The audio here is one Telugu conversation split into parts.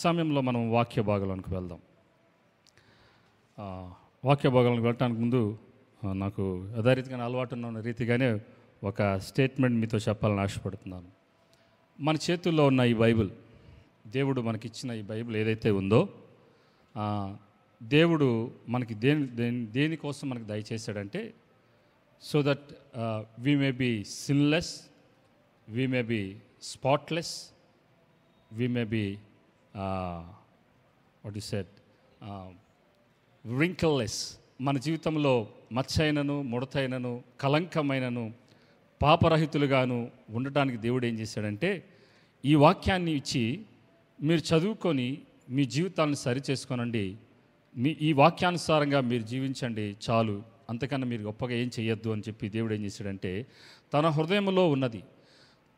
సమయంలో మనం వాక్య భాగాలకు వెళ్దాం. వాక్య భాగాలకు వెళ్ళటానికి ముందు నాకు యథారీతిగానే అలవాటు ఉన్న రీతిగానే ఒక స్టేట్మెంట్ మీతో చెప్పాలని ఆశపడుతున్నాను. మన చేతుల్లో ఉన్న ఈ బైబిల్, దేవుడు మనకిచ్చిన ఈ బైబిల్ ఏదైతే ఉందో, దేవుడు మనకి దేనికోసం మనకి దయచేశాడంటే, so that we may be sinless, we may be spotless, we may be what you said wrinkleless. మన జీవితంలో మచ్చైనను, ముడతైనను, కలంకమైనను, పాపరహితులుగాను ఉండటానికి దేవుడు ఏం చేశాడంటే, ఈ వాక్యాన్ని ఇచ్చి మీరు చదువుకొని మీ జీవితాలను సరిచేసుకోనండి, ఈ వాక్యానుసారంగా మీరు జీవించండి చాలు, అంతకన్నా మీరు గొప్పగా ఏం చేయొద్దు అని చెప్పి దేవుడు ఏం చేశాడంటే, తన హృదయంలో ఉన్నది,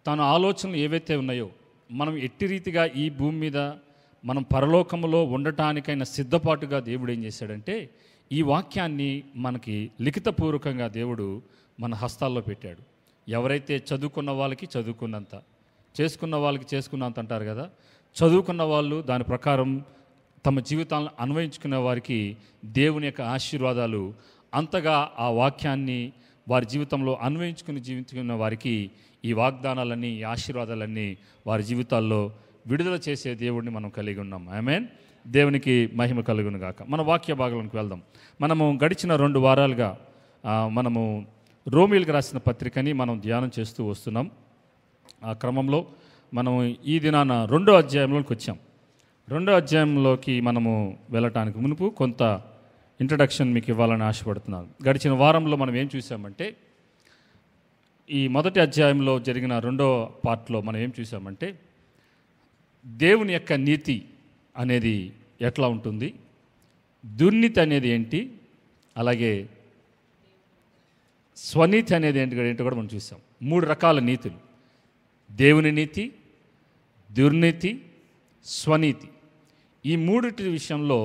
తన ఆలోచనలు ఏవైతే ఉన్నాయో, మనం ఎట్టి రీతిగా ఈ భూమి మీద మనం పరలోకంలో ఉండటానికైనా సిద్ధపాటుగా దేవుడు ఏం చేశాడంటే, ఈ వాక్యాన్ని మనకి లిఖితపూర్వకంగా దేవుడు మన హస్తాల్లో పెట్టాడు. ఎవరైతే చదువుకున్న వాళ్ళకి చదువుకున్నంత, చేసుకున్న వాళ్ళకి చేసుకున్నంత అంటారు కదా, చదువుకున్న వాళ్ళు దాని ప్రకారం తమ జీవితాలను అన్వయించుకునే వారికి దేవుని యొక్క ఆశీర్వాదాలు అంతగా ఆ వాక్యాన్ని వారి జీవితంలో అన్వయించుకుని జీవించుకున్న వారికి ఈ వాగ్దానాలన్నీ, ఈ ఆశీర్వాదాలన్నీ వారి జీవితాల్లో విడుదల చేసే దేవుడిని మనం కలిగి ఉన్నాం. ఆమేన్. దేవునికి మహిమ కలుగును గాక. మన వాక్య భాగాలకు వెళ్దాం. మనము గడిచిన 2 వారాలుగా మనము రోమీయులకు రాసిన పత్రికని మనం ధ్యానం చేస్తూ వస్తున్నాం. ఆ క్రమంలో మనము ఈ దినాన 2వ అధ్యాయంలోకి వచ్చాం. 2వ అధ్యాయంలోకి మనము వెళ్ళటానికి మునుపు కొంత ఇంట్రడక్షన్ మీకు ఇవ్వాలని ఆశపడుతున్నాను. గడిచిన వారంలో మనం ఏం చూసామంటే, ఈ మొదటి అధ్యాయంలో జరిగిన 2వ పార్ట్లో మనం ఏం చూసామంటే, దేవుని యొక్క నీతి అనేది ఎట్లా ఉంటుంది, దుర్నీతి అనేది ఏంటి, అలాగే స్వనీతి అనేది ఏంటో కూడా మనం చూసాం. 3 రకాల నీతులు: దేవుని నీతి, దుర్నీతి, స్వనీతి. ఈ 3 విషయంలో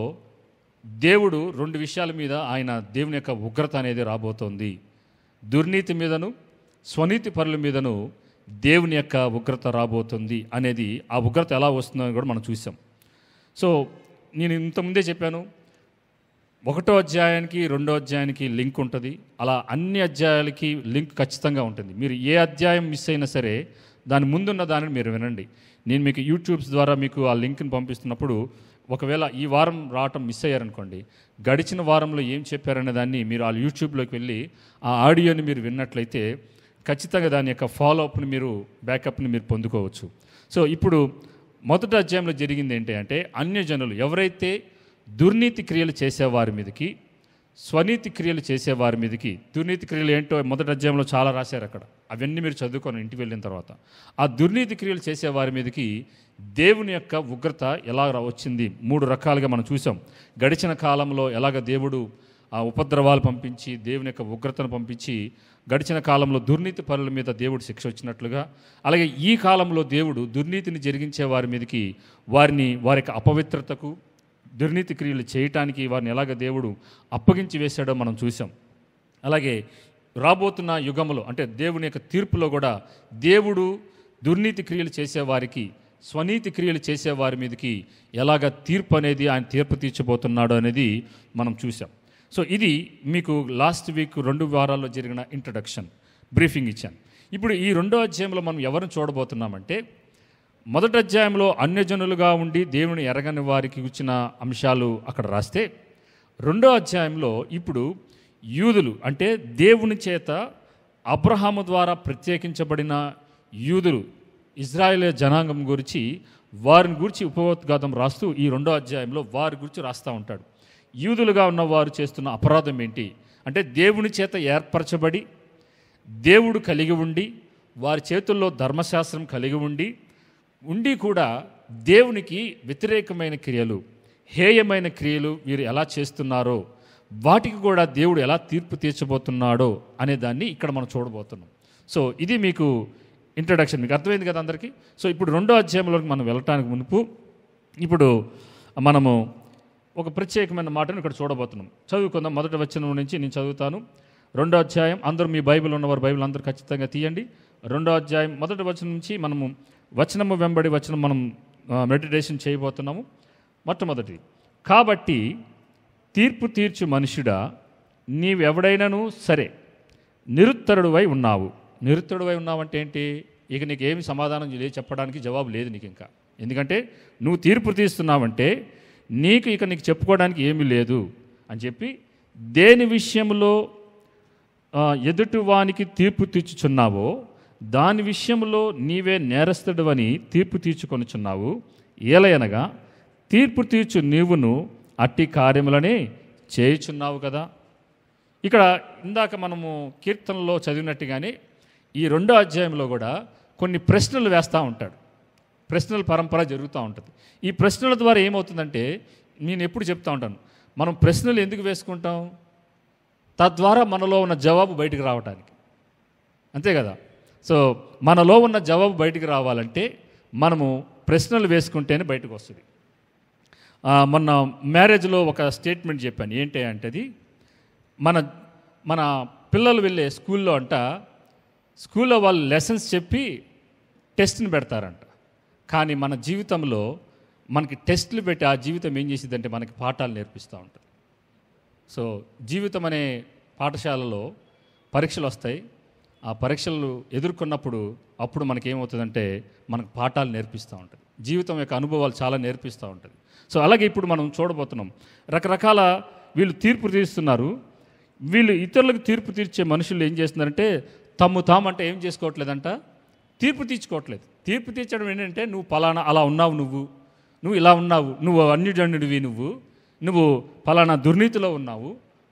దేవుడు 2 విషయాల మీద ఆయన దేవుని యొక్క ఉగ్రత అనేది రాబోతోంది. దుర్నీతి మీదను, స్వనీతి పరుల మీదను దేవుని యొక్క ఉగ్రత రాబోతుంది అనేది, ఆ ఉగ్రత ఎలా వస్తుందో కూడా మనం చూసాం. సో నేను ఇంతకుముందే చెప్పాను, 1వ అధ్యాయానికి 2వ అధ్యాయానికి లింక్ ఉంటుంది. అలా అన్ని అధ్యాయాలకి లింక్ ఖచ్చితంగా ఉంటుంది. మీరు ఏ అధ్యాయం మిస్ అయినా సరే దాని ముందున్న దానిని మీరు వినండి. నేను మీకు యూట్యూబ్స్ ద్వారా మీకు ఆ లింక్ని పంపిస్తున్నప్పుడు, ఒకవేళ ఈ వారం రావటం మిస్ అయ్యారనుకోండి, గడిచిన వారంలో ఏం చెప్పారనే దాన్ని మీరు ఆ యూట్యూబ్లోకి వెళ్ళి ఆ ఆడియోని మీరు విన్నట్లయితే ఖచ్చితంగా దాని యొక్క ఫాలో అప్ని మీరు, బ్యాకప్ని మీరు పొందుకోవచ్చు. సో ఇప్పుడు మొదటి అధ్యాయంలో జరిగింది ఏంటి అంటే, అన్యజనులు ఎవరైతే దుర్నీతి క్రియలు చేసేవారి మీదకి, స్వనీతి క్రియలు చేసేవారి మీదకి, దుర్నీతి క్రియలు ఏంటో మొదటి అధ్యాయంలో చాలా రాశారు అక్కడ, అవన్నీ మీరు చదువుకొని ఇంటికి వెళ్ళిన తర్వాత, ఆ దుర్నీతి క్రియలు చేసేవారి మీదకి దేవుని యొక్క ఉగ్రత ఎలా వచ్చింది 3 రకాలుగా మనం చూసాం. గడిచిన కాలంలో ఎలాగ దేవుడు ఆ ఉపద్రవాలు పంపించి, దేవుని యొక్క ఉగ్రతను పంపించి, గడిచిన కాలంలో దుర్నీతి పరుల మీద దేవుడు శిక్ష వచ్చినట్లుగా, అలాగే ఈ కాలంలో దేవుడు దుర్నీతిని జరిగించే వారి మీదకి, వారి యొక్క అపవిత్రతకు, దుర్నీతి క్రియలు చేయటానికి వారిని ఎలాగ దేవుడు అప్పగించి వేశాడో మనం చూసాం. అలాగే రాబోతున్న యుగంలో అంటే దేవుని యొక్క తీర్పులో కూడా దేవుడు దుర్నీతి క్రియలు చేసేవారికి, స్వనీతి క్రియలు చేసేవారి మీదకి ఎలాగ తీర్పు అనేది, ఆయన తీర్పు తీర్చబోతున్నాడు అనేది మనం చూసాం. సో ఇది మీకు లాస్ట్ వీక్ 2 వారాల్లో జరిగిన ఇంట్రడక్షన్, బ్రీఫింగ్ ఇచ్చాను. ఇప్పుడు ఈ 2వ అధ్యాయంలో మనం ఎవరిని చూడబోతున్నామంటే, మొదటి అధ్యాయంలో అన్యజనులుగా ఉండి దేవుని ఎరగని వారికి ఇచ్చిన అంశాలు అక్కడ రాస్తే, 2వ అధ్యాయంలో ఇప్పుడు యూదులు అంటే దేవుని చేత అబ్రహాము ద్వారా ప్రత్యేకించబడిన యూదులు, ఇజ్రాయేల్ జనాంగం గురించి, వారిని గురించి ఉపవద్ఘాతం రాస్తూ ఈ 2వ అధ్యాయంలో వారి గురించి రాస్తూ ఉంటాడు. యూదులుగా ఉన్నవారు చేస్తున్న అపరాధం ఏంటి అంటే, దేవుని చేత ఏర్పరచబడి, దేవుడు కలిగి ఉండి, వారి చేతుల్లో ధర్మశాస్త్రం కలిగి ఉండి కూడా దేవునికి వ్యతిరేకమైన క్రియలు, హేయమైన క్రియలు వీరు ఎలా చేస్తున్నారో, వాటికి కూడా దేవుడు ఎలా తీర్పు తీర్చబోతున్నాడో అనే దాన్ని ఇక్కడ మనం చూడబోతున్నాం. సో ఇది మీకు ఇంట్రడక్షన్. మీకు అర్థమైంది కదా అందరికీ? సో ఇప్పుడు 2వ అధ్యాయంలోకి మనం వెళ్ళటానికి మునుపు ఇప్పుడు మనము ఒక ప్రత్యేకమైన మాటను ఇక్కడ చూడబోతున్నాం. చదువుకుందాం. మొదటి వచనం నుంచి నేను చదువుతాను. 2వ అధ్యాయం, అందరూ మీ బైబిల్ ఉన్నవారు బైబిల్ అందరూ ఖచ్చితంగా తీయండి. 2వ అధ్యాయం మొదటి వచనం నుంచి మనము వచనము వెంబడి వచనం మనం మెడిటేషన్ చేయబోతున్నాము. మొట్టమొదటి, కాబట్టి తీర్పు తీర్చు మనుషుడా, నీవెవడైనాను సరే నిరుత్తరుడువై ఉన్నావు. నిరుత్తరుడువై ఉన్నావంటే ఏంటి? ఇక నీకేమి సమాధానం లేదు, చెప్పడానికి జవాబు లేదు నీకు ఇంకా. ఎందుకంటే నువ్వు తీర్పు తీస్తున్నావంటే నీకు చెప్పుకోవడానికి ఏమీ లేదు అని చెప్పి, దేని విషయంలో ఎదుటివానికి తీర్పు తీర్చుచున్నావో దాని విషయంలో నీవే నేరస్తుడవని తీర్పు తీర్చుకొనుచున్నావు. ఏలయనగా తీర్పు తీర్చు నీవును అట్టి కార్యములనే చేయుచున్నావు కదా. ఇక్కడ ఇందాక మనము కీర్తనలో చదివినట్టుగానే ఈ 2వ అధ్యాయంలో కూడా కొన్ని ప్రశ్నలు వేస్తూ ఉంటాడు. ప్రశ్నల పరంపర జరుగుతూ ఉంటుంది. ఈ ప్రశ్నల ద్వారా ఏమవుతుందంటే, నేను ఎప్పుడు చెప్తూ ఉంటాను, మనం ప్రశ్నలు ఎందుకు వేసుకుంటాం? తద్వారా మనలో ఉన్న జవాబు బయటకు రావడానికి, అంతే కదా. సో మనలో ఉన్న జవాబు బయటకు రావాలంటే మనము ప్రశ్నలు వేసుకుంటేనే బయటకు వస్తుంది. మొన్న మ్యారేజ్లో ఒక స్టేట్మెంట్ చెప్పాను. ఏంటి అంటే, అది మన పిల్లలు వెళ్ళే స్కూల్లో వాళ్ళు లెసన్స్ చెప్పి టెస్ట్ని పెడతారంట. కానీ మన జీవితంలో మనకి టెస్టులు పెట్టి ఆ జీవితం ఏం చేసిందంటే మనకి పాఠాలు నేర్పిస్తూ ఉంటుంది. సో జీవితం అనే పాఠశాలలో పరీక్షలు వస్తాయి. ఆ పరీక్షలు ఎదుర్కొన్నప్పుడు అప్పుడు మనకేమవుతుందంటే మనకు పాఠాలు నేర్పిస్తూ ఉంటుంది. జీవితం యొక్క అనుభవాలు చాలా నేర్పిస్తూ ఉంటుంది. సో అలాగే ఇప్పుడు మనం చూడబోతున్నాం, రకరకాల వీళ్ళు తీర్పు తీస్తున్నారు. వీళ్ళు ఇతరులకు తీర్పు తీర్చే మనుషులు ఏం చేస్తున్నారంటే తామంటే ఏం చేసుకోవట్లేదంట, తీర్పు తీర్చుకోవట్లేదు. తీర్పు తీర్చడం ఏంటంటే, నువ్వు పలానా అలా ఉన్నావు, నువ్వు ఇలా ఉన్నావు, నువ్వు అన్యజనుడివి, నువ్వు పలానా దుర్నీతిలో ఉన్నావు,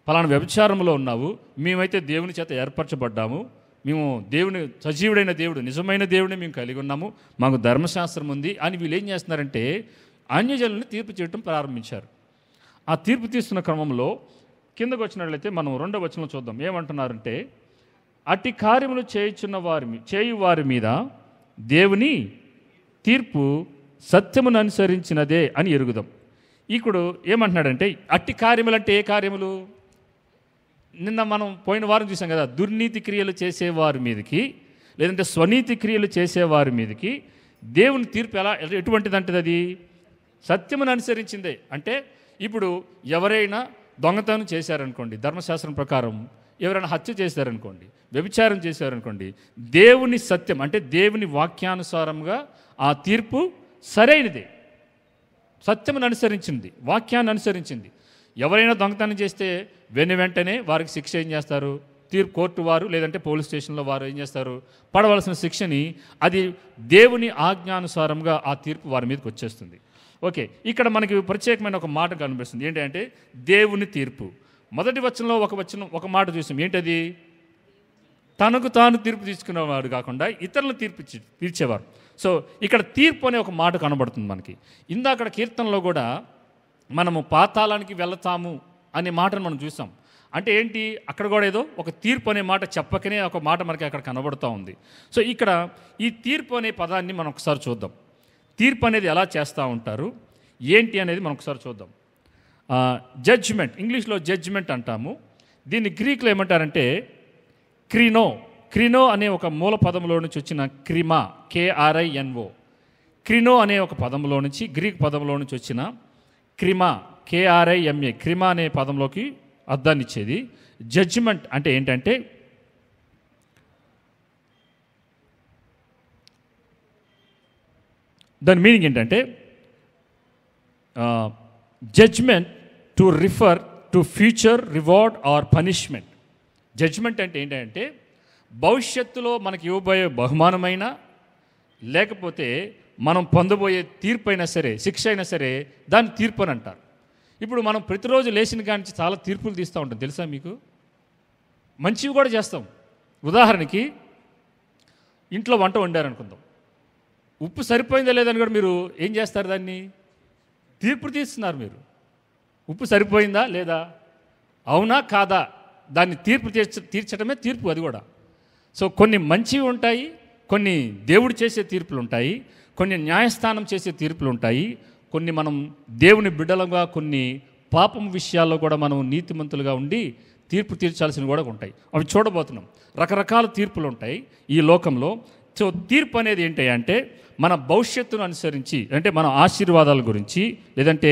పలానా వ్యభిచారంలో ఉన్నావు, మేమైతే దేవుని చేత ఏర్పరచబడ్డాము, మేము దేవుని సజీవుడైన దేవుడు నిజమైన దేవుడిని మేము కలిగి ఉన్నాము, మాకు ధర్మశాస్త్రం ఉంది అని వీళ్ళు ఏం చేస్తున్నారంటే అన్యజనులను తీర్పు చేయడం ప్రారంభించారు. ఆ తీర్పు తీస్తున్న క్రమంలో కిందకు వచ్చినట్లయితే మనం 2వ వచనంలో చూద్దాం. ఏమంటున్నారంటే, అట్టి కార్యములు చేయు వారి మీద దేవుని తీర్పు సత్యమును అనుసరించినదే అని ఎరుగుదాం. ఇప్పుడు ఏమంటున్నాడంటే, అట్టి కార్యములు అంటే ఏ కార్యములు? నిన్న మనం పోయిన వారం చూసాం కదా, దుర్నీతి క్రియలు చేసేవారి మీదకి లేదంటే స్వనీతి క్రియలు చేసేవారి మీదకి దేవుని తీర్పు ఎటువంటిదంటే అది సత్యమును అనుసరించిందే. అంటే ఇప్పుడు ఎవరైనా దొంగతనం చేశారనుకోండి, ధర్మశాస్త్రం ప్రకారం ఎవరైనా హత్య చేశారనుకోండి, వ్యభిచారం చేశారనుకోండి, దేవుని సత్యం అంటే దేవుని వాక్యానుసారంగా ఆ తీర్పు సరైనదే, సత్యమును అనుసరించింది, వాక్యాన్ని అనుసరించింది. ఎవరైనా దొంగతనం చేస్తే వెంటనే వారికి శిక్ష ఏం చేస్తారు? కోర్టు వారు లేదంటే పోలీస్ స్టేషన్లో వారు ఏం చేస్తారు? పడవలసిన శిక్షని అది దేవుని ఆజ్ఞానుసారంగా ఆ తీర్పు వారి మీదకి వచ్చేస్తుంది. ఓకే, ఇక్కడ మనకి ప్రత్యేకమైన ఒక మాట కనిపిస్తుంది. ఏంటంటే దేవుని తీర్పు. మొదటి వచనంలో ఒక మాట చూసాం. ఏంటది? తనకు తాను తీర్పు తీసుకునేవాడు కాకుండా ఇతరులను తీర్చేవారు. సో ఇక్కడ తీర్పు అనే ఒక మాట కనబడుతుంది మనకి. ఇందాక కీర్తనలో కూడా మనము పాతాళానికి వెళతాము అనే మాటను మనం చూసాం. అంటే ఏంటి? అక్కడ కూడా ఏదో ఒక తీర్పు అనే మాట చెప్పకనే ఒక మాట మనకి అక్కడ కనబడుతూ ఉంది. సో ఇక్కడ ఈ తీర్పు అనే పదాన్ని మనం ఒకసారి చూద్దాం. తీర్పు అనేది ఎలా చేస్తూ ఉంటారు, ఏంటి అనేది మనం ఒకసారి చూద్దాం. జడ్జిమెంట్, ఇంగ్లీష్లో జడ్జిమెంట్ అంటాము. దీన్ని గ్రీక్లో ఏమంటారంటే క్రినో అనే ఒక మూల పదంలో నుంచి వచ్చిన క్రిమా, KRINO, క్రినో అనే ఒక పదంలో నుంచి, గ్రీక్ పదంలో నుంచి వచ్చిన క్రిమా, KRIMA, క్రిమా అనే పదంలోకి అర్థాన్ని ఇచ్చేది. జడ్జిమెంట్ అంటే ఏంటంటే దాని మీనింగ్ ఏంటంటే judgement to refer to future reward or punishment. Judgement అంటే ఏంటంటే భవిష్యత్తులో మనకి ఇవ్వబోయే బహుమానమైనా లేకపోతే మనం పొందబోయే తీర్పు అయినా సరే, శిక్ష అయినా సరే, దాన్ని తీర్పు అని అంటారు. ఇప్పుడు మనం ప్రతిరోజు లేచిన కానించి చాలా తీర్పులు తీస్తూ ఉంటాం, తెలుసా మీకు? మంచివి కూడా చేస్తాం. ఉదాహరణకి ఇంట్లో వంట వండారనుకుందాం, ఉప్పు సరిపోయిందా లేదని కూడా మీరు ఏం చేస్తారు? దాన్ని తీర్పు తీస్తున్నారు. మీరు ఉప్పు సరిపోయిందా లేదా, అవునా కాదా, దాన్ని తీర్పు తీర్చడమే తీర్పు. అది కూడా. సో కొన్ని మంచివి ఉంటాయి, కొన్ని దేవుడు చేసే తీర్పులు ఉంటాయి, కొన్ని న్యాయస్థానం చేసే తీర్పులు ఉంటాయి, కొన్ని మనం దేవుని బిడ్డలుగా కొన్ని పాపం విషయాల్లో కూడా మనం నీతిమంతులుగా ఉండి తీర్పు తీర్చాల్సినవి కూడా ఉంటాయి. అవి చూడబోతున్నాం. రకరకాల తీర్పులు ఉంటాయి ఈ లోకంలో. సో తీర్పు అనేది ఏంటి అంటే మన భవిష్యత్తును అనుసరించి, అంటే మన ఆశీర్వాదాల గురించి, లేదంటే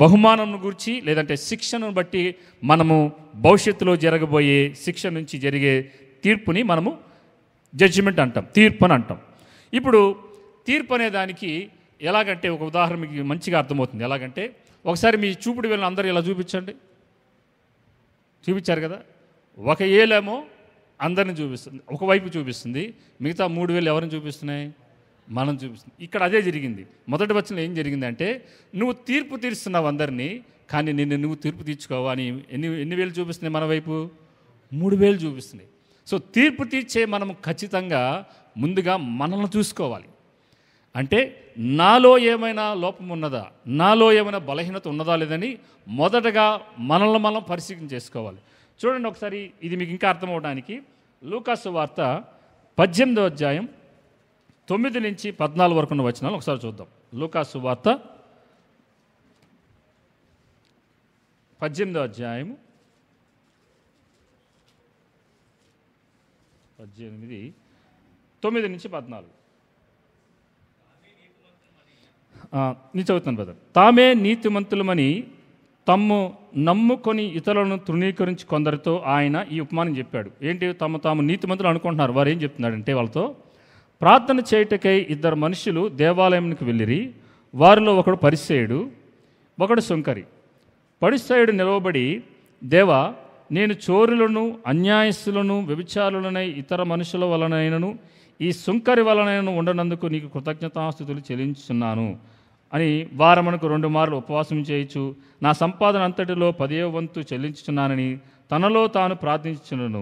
బహుమానం గురించి, లేదంటే శిక్షను బట్టి మనము భవిష్యత్తులో జరగబోయే శిక్ష నుంచి జరిగే తీర్పుని మనము జడ్జిమెంట్ అంటాం, తీర్పు అని అంటాం. ఇప్పుడు తీర్పు అనే దానికి ఎలాగంటే ఒక ఉదాహరణ మీకు మంచిగా అర్థమవుతుంది. ఎలాగంటే ఒకసారి మీ చూపుడు వేళ్ళని అందరూ ఇలా చూపించండి. చూపించారు కదా. ఒక ఏలేమో అందరిని చూపిస్తుంది, ఒకవైపు చూపిస్తుంది, మిగతా 3 వేలు ఎవరిని చూపిస్తున్నాయి? మనం చూపిస్తుంది. ఇక్కడ అదే జరిగింది. మొదటి వచనంలో ఏం జరిగిందంటే, నువ్వు తీర్పు తీరుస్తున్నావు అందరినీ, కానీ నువ్వు తీర్పు తీర్చుకోవా అని ఎన్ని వేలు చూపిస్తున్నాయి మన వైపు? 3 వేలు చూపిస్తున్నాయి. సో తీర్పు తీర్చే మనం ఖచ్చితంగా ముందుగా మనల్ని చూసుకోవాలి. అంటే నాలో ఏమైనా లోపం ఉన్నదా, నాలో ఏమైనా బలహీనత ఉన్నదా లేదని మొదటగా మనల్ని మనం పరిశీలన చేసుకోవాలి. చూడండి ఒకసారి, ఇది మీకు ఇంకా అర్థమవడానికి లూకాసు వార్త 18వ అధ్యాయం 9 నుంచి 14 వరకు ఉన్న వచనాలు ఒకసారి చూద్దాం. లూకాసు వార్త 18వ అధ్యాయం 9 నుంచి 14. నేను చదువుతాను బ్రదర్. తామే నీతిమంతులమని తమ్ము నమ్ముకొని ఇతరులను తృణీకరించి కొందరితో ఆయన ఈ ఉపమానం చెప్పాడు. ఏంటి? తాము నీతిమంతులు అనుకుంటున్నారు. వారు ఏం చెప్తున్నాడంటే, వాళ్ళతో, ప్రార్థన చేయుటకై 2 మనుషులు దేవాలయంకి వెళ్ళిరి. వారిలో ఒకడు పరిసయ్యుడు, ఒకడు సుంకరి. పరిసయ్యుడు నిలవబడి, దేవా, నేను చోరులను, అన్యాయస్తులను, వ్యభిచారులనై ఇతర మనుషుల వలనైనను ఈ సుంకరి వలనైనను ఉండనందుకు నీకు కృతజ్ఞతాస్తుతులు చెల్లించుతున్నాను అని వారమునకు 2 మార్లు ఉపవాసం చేయొచ్చు, నా సంపాదన అంతటిలో 10వ వంతు చెల్లించుచున్నానని తనలో తాను ప్రార్థించుచున్నాను.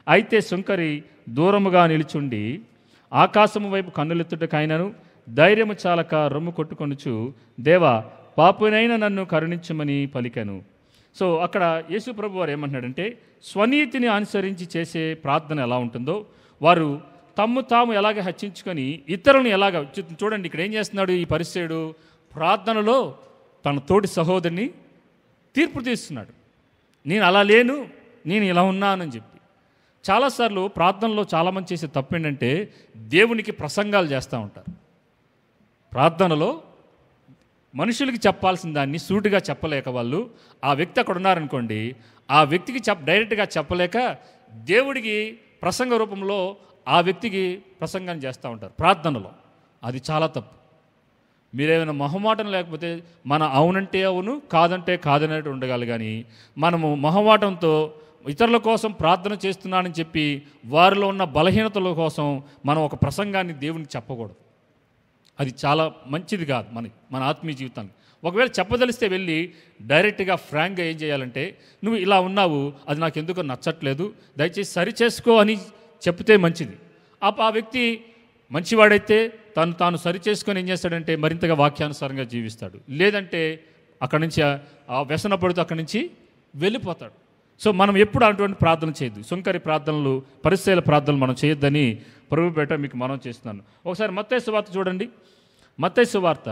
అయితే సుంకరి దూరముగా నిలుచుండి ఆకాశము వైపు కన్నులెత్తుటకైనను ధైర్యము చాలక రొమ్ము కొట్టుకొనుచు, దేవా, పాపునైన నన్ను కరుణించమని పలికెను. సో అక్కడ యేసు ప్రభు వారు ఏమంటున్నాడంటే, స్వనీతిని అనుసరించి చేసే ప్రార్థన ఎలా ఉంటుందో, వారు తాము ఎలాగ హెచ్చించుకొని ఇతరులను ఎలాగ చూడండి. ఇక్కడ ఏం చేస్తున్నాడు ఈ పరిసయ్యుడు? ప్రార్థనలో తన తోటి సహోదరిని తీర్పు తీస్తున్నాడు. నేను అలా లేను, నేను ఇలా ఉన్నానని చెప్పి. చాలాసార్లు ప్రార్థనలో చాలామంది చేసే తప్పు ఏంటంటే, దేవునికి ప్రసంగాలు చేస్తూ ఉంటారు. ప్రార్థనలో మనుషులకి చెప్పాల్సిన దాన్ని సూటిగా చెప్పలేక వాళ్ళు, ఆ వ్యక్తి అక్కడ ఉన్నారనుకోండి, ఆ వ్యక్తికి డైరెక్ట్గా చెప్పలేక దేవుడికి ప్రసంగ రూపంలో ఆ వ్యక్తికి ప్రసంగం చేస్తూ ఉంటారు ప్రార్థనలో. అది చాలా తప్పు. మీరేమైనా మొహమాటం లేకపోతే మన అవునంటే అవును, కాదంటే కాదనేట్టు ఉండగాలి. కానీ మనము మొహమాటంతో ఇతరుల కోసం ప్రార్థన చేస్తున్నానని చెప్పి వారిలో ఉన్న బలహీనతల కోసం మనం ఒక ప్రసంగాన్ని దేవునికి చెప్పకూడదు. అది చాలా మంచిది కాదు మన ఆత్మీయ జీవితానికి. ఒకవేళ చెప్పదలిస్తే వెళ్ళి డైరెక్ట్గా ఫ్రాంక్గా ఏం చేయాలంటే, నువ్వు ఇలా ఉన్నావు, అది నాకు ఎందుకో నచ్చట్లేదు, దయచేసి సరి చేసుకో అని చెప్తే మంచిది. ఆ వ్యక్తి మంచివాడైతే తాను సరి చేసుకొని ఏం చేస్తాడంటే మరింతగా వాక్యానుసారంగా జీవిస్తాడు. లేదంటే అక్కడి నుంచి వ్యసన పడుతూ అక్కడి నుంచి వెళ్ళిపోతాడు. సో మనం ఎప్పుడు అటువంటి ప్రార్థన చేయొద్దు. సుంకరి ప్రార్థనలు, పరిసయ్యుల ప్రార్థనలు మనం చేయొద్దని ప్రభుపేట మీకు మనం చేస్తున్నాను. ఒకసారి మత్తయి సువార్త చూడండి. మత్తయి సువార్త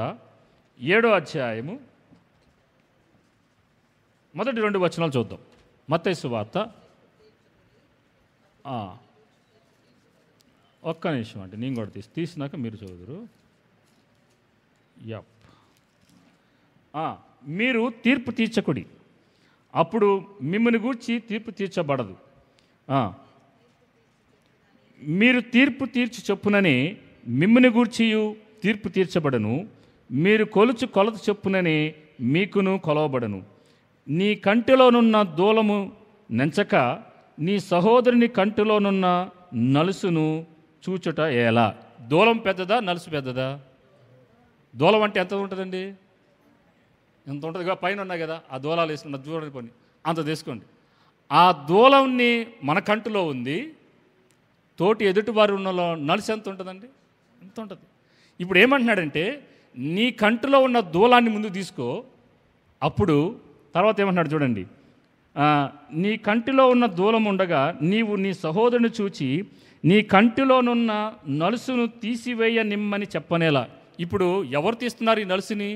7వ అధ్యాయము మొదటి 2 వచనాలు చూద్దాం. మత్తయి సువార్త ఒక్క నిమిషం అంటే నేను కూడా తీసినాక మీరు చదువుదురు. మీరు తీర్పు తీర్చకుడి, అప్పుడు మిమ్మల్ని గూర్చి తీర్పు తీర్చబడదు. మీరు తీర్పు తీర్చి చొప్పుననే మిమ్మల్ని గూర్చియు తీర్పు తీర్చబడను. మీరు కొలుచు కొలత చొప్పుననే మీకును కొలవబడను. నీ కంటిలోనున్న దూలము నెంచక నీ సహోదరుని కంటిలోనున్న నలుసును చూచుట ఎలా? దూలం పెద్దదా, నలుసు పెద్దదా? దూలం అంటే ఎంత ఉంటుందండి? ఎంత ఉంటుంది? పైన ఉన్నాయి కదా ఆ దూలాలు వేసుకున్న దూరం పని అంత తీసుకోండి. ఆ దూలంని మన కంటిలో ఉంది, తోటి ఎదుటివారు ఉన్న నలుసు ఎంత ఉంటుందండి? ఎంత ఉంటుంది. ఇప్పుడు ఏమంటున్నాడంటే, నీ కంటిలో ఉన్న దూలాన్ని ముందు తీసుకో, అప్పుడు తర్వాత ఏమంటున్నాడు చూడండి, నీ కంటిలో ఉన్న దూలం ఉండగా నీవు నీ సహోదరుని చూచి నీ కంటిలోనున్న నలుసును తీసివేయ నిమ్మని చెప్పనేలా. ఇప్పుడు ఎవరు తీస్తున్నారు ఈ నలుసుని?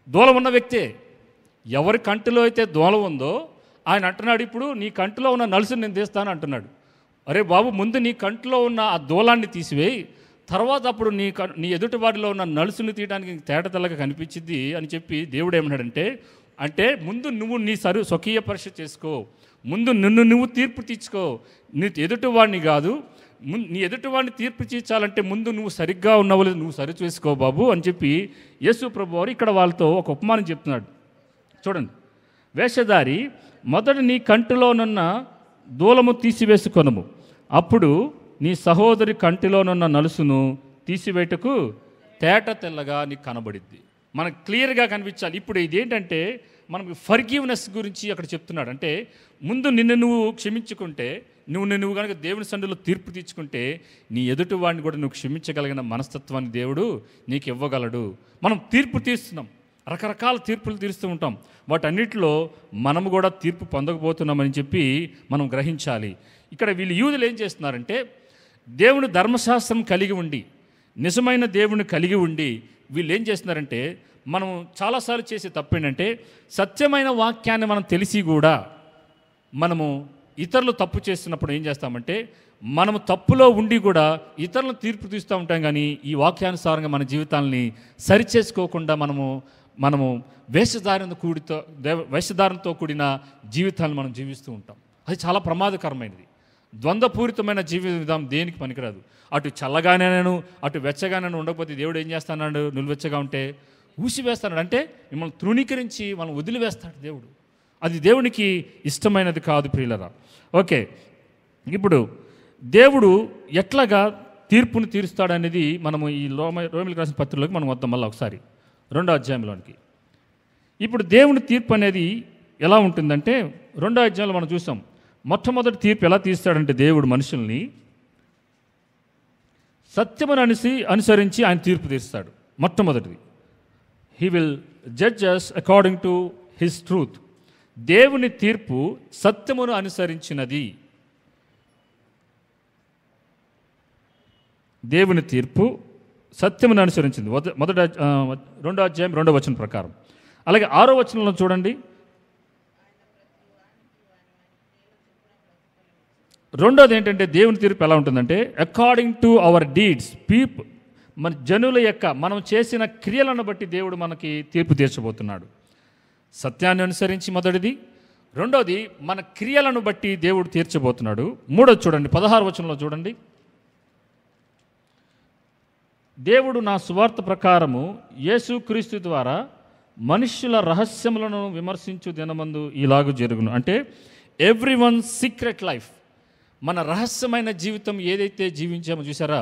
దూలం ఉన్న వ్యక్తే. ఎవరి కంటిలో అయితే దూలం ఉందో ఆయన అంటున్నాడు, ఇప్పుడు నీ కంటిలో ఉన్న నలుసుని నేను తీస్తాను అంటున్నాడు. అరే బాబు, ముందు నీ కంటిలో ఉన్న ఆ దూలాన్ని తీసివేయి, తర్వాత అప్పుడు నీ ఎదుటి వాడిలో ఉన్న నలుసుని తీయడానికి తేట తెల్లగా కనిపించింది అని చెప్పి దేవుడు ఏమన్నాడంటే, అంటే ముందు నువ్వు నీ స్వకీయ పరీక్ష చేసుకో, ముందు నువ్వు తీర్పు తీర్చుకో. నీ ఎదుటివాడిని కాదు, నీ ఎదుటివాడిని తీర్పు తీర్చాలంటే ముందు నువ్వు సరిగ్గా ఉన్నావు లేదు నువ్వు సరి చేసుకో బాబు అని చెప్పి యేసు ప్రభు వారు ఇక్కడ వాళ్ళతో ఒక ఉపమానం చెప్తున్నాడు. చూడండి, వేషధారి మొదట నీ కంటిలోనున్న దూలము తీసివేసుకొనుము, అప్పుడు నీ సహోదరి కంటిలోనున్న నలుసును తీసివేటకు తేట తెల్లగా నీకు కనబడిద్ది. మనకు క్లియర్గా కనిపించాలి. ఇప్పుడు ఇదేంటంటే మనకు ఫర్గివ్నెస్ గురించి అక్కడ చెప్తున్నాడు. అంటే ముందు నిన్ను నువ్వు క్షమించుకుంటే, నువ్వు కనుక దేవుని సన్నిధిలో తీర్పు తీర్చుకుంటే నీ ఎదుటి వాడిని కూడా నువ్వు క్షమించగలిగిన మనస్తత్వాన్ని దేవుడు నీకు ఇవ్వగలడు. మనం తీర్పు తీస్తున్నాం, రకరకాల తీర్పులు తీరుస్తూ ఉంటాం. వాటన్నిటిలో మనము కూడా తీర్పు పొందకపోతున్నామని చెప్పి మనం గ్రహించాలి. ఇక్కడ వీళ్ళు యూదులు ఏం చేస్తున్నారంటే, దేవుని ధర్మశాస్త్రం కలిగి ఉండి, నిజమైన దేవుని కలిగి ఉండి వీళ్ళు ఏం చేస్తున్నారంటే, మనం చాలాసార్లు చేసే తప్పు ఏంటంటే, సత్యమైన వాక్యాన్ని మనం తెలిసి కూడా మనము ఇతరులు తప్పు చేస్తున్నప్పుడు ఏం చేస్తామంటే, మనము తప్పులో ఉండి కూడా ఇతరులను తీర్పు తీస్తూ ఉంటాం. కానీ ఈ వాక్యానుసారంగా మన జీవితాలని సరిచేసుకోకుండా మనము వేషధారంతో కూడిన జీవితాలను మనం జీవిస్తూ ఉంటాం. అది చాలా ప్రమాదకరమైనది. ద్వంద్వపూరితమైన జీవిత విధానం దేనికి పనికిరాదు. అటు చల్లగానేను అటు వెచ్చగానే ఉండకపోతే దేవుడు ఏం చేస్తాడు? నిలువెచ్చగా ఉంటే ఊసివేస్తాడు. అంటే మిమ్మల్ని తృణీకరించి మనం వదిలివేస్తాడు దేవుడు. అది దేవునికి ఇష్టమైనది కాదు ప్రియులరా. ఓకే, ఇప్పుడు దేవుడు ఎట్లాగా తీర్పును తీరుస్తాడనేది మనము ఈ రోమిలకు రాసిన పత్రికలోకి మనం వద్దాం మళ్ళీ ఒకసారి 2వ అధ్యాయంలోనికి. ఇప్పుడు దేవుని తీర్పు అనేది ఎలా ఉంటుందంటే, 2వ అధ్యాయంలో మనం చూసాం. మొట్టమొదటి తీర్పు ఎలా తీస్తాడంటే, దేవుడు మనుషుల్ని సత్యమును అనుసరించి ఆయన తీర్పు తీస్తాడు. మొట్టమొదటిది, he will judge us according to his truth. దేవుని తీర్పు సత్యమును అనుసరించినది. దేవుని తీర్పు సత్యమును అనుసరించింది. 2వ అధ్యాయం 2వ వచనం ప్రకారం. అలాగే 6వ వచనంలో చూడండి, రెండోది ఏంటంటే దేవుని తీర్పు ఎలా ఉంటుందంటే, అకార్డింగ్ టు అవర్ డీడ్స్. మన జనుల యొక్క మనం చేసిన క్రియలను బట్టి దేవుడు మనకి తీర్పు తీర్చబోతున్నాడు. సత్యాన్ని అనుసరించి మొదటిది. రెండోది మన క్రియలను బట్టి దేవుడు తీర్చబోతున్నాడు. మూడోది చూడండి, 16వ వచనంలో చూడండి, దేవుడు నా సువార్త ప్రకారము యేసుక్రీస్తు ద్వారా మనుష్యుల రహస్యములను విమర్శించు దినమందు ఇలాగూ జరుగును. అంటే ఎవ్రీవన్ సీక్రెట్ లైఫ్, మన రహస్యమైన జీవితం ఏదైతే జీవించామో చూసారా,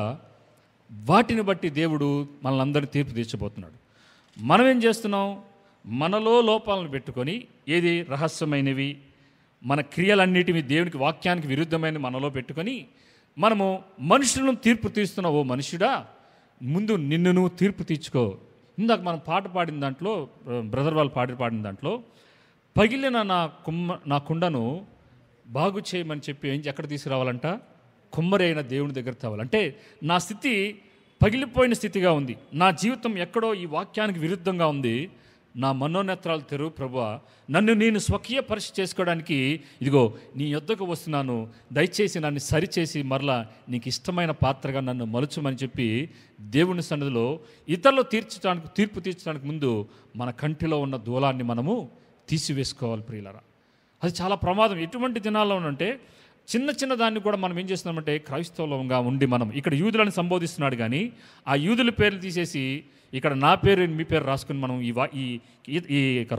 వాటిని బట్టి దేవుడు మనల్ని తీర్పు తీర్చబోతున్నాడు. మనం ఏం చేస్తున్నాం? మనలో లోపాలను పెట్టుకొని, ఏది రహస్యమైనవి మన క్రియలన్నిటివి దేవునికి వాక్యానికి విరుద్ధమైన మనలో పెట్టుకొని మనము మనుషులను తీర్పు తీస్తున్నాం. ఓ మనుషుడా, ముందు నిన్ను నువ్వు తీర్పు తీర్చుకో. ఇందాక మనం పాట పాడిన దాంట్లో, బ్రదర్ వాళ్ళు పాడిన దాంట్లో, పగిలిన నా కుండను బాగు చేయమని చెప్పి ఎక్కడ తీసుకురావాలంట? కుమ్మరి అయిన దేవుని దగ్గర తేవాలంటే, నా స్థితి పగిలిపోయిన స్థితిగా ఉంది, నా జీవితం ఎక్కడో ఈ వాక్యానికి విరుద్ధంగా ఉంది, నా మనోనేత్రాలు తెరువు ప్రభువా, నన్ను నేను స్వకీయ పరీక్ష చేసుకోవడానికి ఇదిగో నీ యొద్దకు వస్తున్నాను, దయచేసి నన్ను సరిచేసి మరలా నీకు ఇష్టమైన పాత్రగా నన్ను మలుచమని చెప్పి దేవుని సన్నిధిలో ఇతరులు తీర్పు తీర్చడానికి ముందు మన కంటిలో ఉన్న దూలాన్ని మనము తీసివేసుకోవాలి ప్రియులారా. అది చాలా ప్రమాదం. ఎటువంటి దినాల్లో అంటే చిన్న దాన్ని కూడా మనం ఏం చేస్తున్నామంటే, క్రైస్తవంగా ఉండి మనం ఇక్కడ యూదులను సంబోధిస్తున్నాడు కానీ ఆ యూదుల పేర్లు తీసేసి ఇక్కడ నా పేరు మీ పేరు రాసుకుని మనం ఈ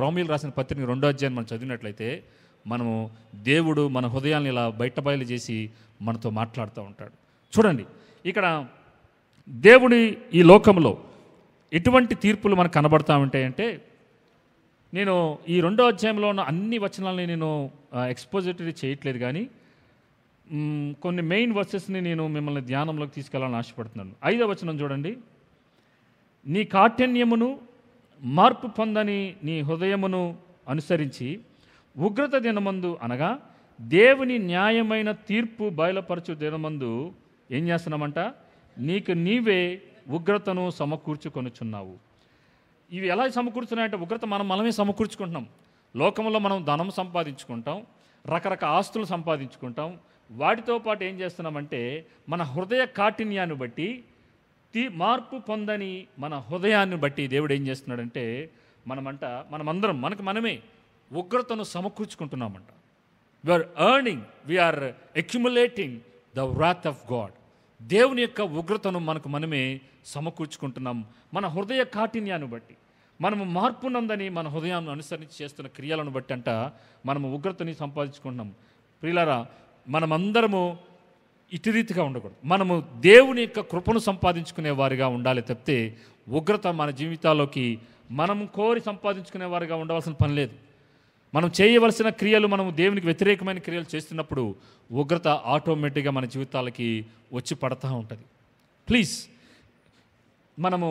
రోమీయులకు రాసిన పత్రిక 2వ అధ్యాయం మనం చదివినట్లయితే, మనము దేవుడు మన హృదయాన్ని ఇలా బయలు చేసి మనతో మాట్లాడుతూ ఉంటాడు. చూడండి, ఇక్కడ దేవుడి ఈ లోకంలో ఎటువంటి తీర్పులు మనకు కనబడతా ఉంటాయంటే, నేను ఈ 2వ అధ్యాయంలో ఉన్న అన్ని వచనాలని నేను ఎక్స్పోజిటరీ చేయట్లేదు కానీ కొన్ని మెయిన్ వర్సెస్ని నేను మిమ్మల్ని ధ్యానంలోకి తీసుకెళ్ళాలని ఆశపడుతున్నాను. 5వ వచనం చూడండి, నీ కాఠిన్యమును మార్పు పొందని నీ హృదయమును అనుసరించి ఉగ్రత దినమందు, అనగా దేవుని న్యాయమైన తీర్పు బయలుపరచు దినమందు ఏం చేస్తున్నామంట? నీకు నీవే ఉగ్రతను సమకూర్చుకొనుచున్నావు. ఇవి ఎలా సమకూర్చున్నాయంటే, ఉగ్రత మనమే సమకూర్చుకుంటున్నాం. లోకంలో మనం ధనం సంపాదించుకుంటాం, రకరకాల ఆస్తులు సంపాదించుకుంటాం. వాటితో పాటు ఏం చేస్తున్నామంటే, మన హృదయ కాఠిన్యాన్ని బట్టి మార్పు పొందని మన హృదయాన్ని బట్టి దేవుడు ఏం చేస్తున్నాడంటే మనమందరం మనకు మనమే ఉగ్రతను సమకూర్చుకుంటున్నామంట. We are accumulating the wrath of God. దేవుని యొక్క ఉగ్రతను మనకు మనమే సమకూర్చుకుంటున్నాం. మన హృదయ కాఠిన్యాన్ని బట్టి, మనము మార్పునందని మన హృదయాన్ని అనుసరించి చేస్తున్న క్రియలను బట్టి అంట మనము ఉగ్రతని సంపాదించుకుంటున్నాం. ప్రియులారా, మనమందరము ఇటు రీతిగా ఉండకూడదు. మనము దేవుని యొక్క కృపను సంపాదించుకునే వారిగా ఉండాలి తప్పితే ఉగ్రత మన జీవితాల్లోకి మనం కోరి సంపాదించుకునే వారిగా ఉండవలసిన పని లేదు. మనం చేయవలసిన క్రియలు, మనము దేవునికి వ్యతిరేకమైన క్రియలు చేస్తున్నప్పుడు ఉగ్రత ఆటోమేటిక్గా మన జీవితాలకి వచ్చి పడతా ఉంటుంది. ప్లీజ్, మనము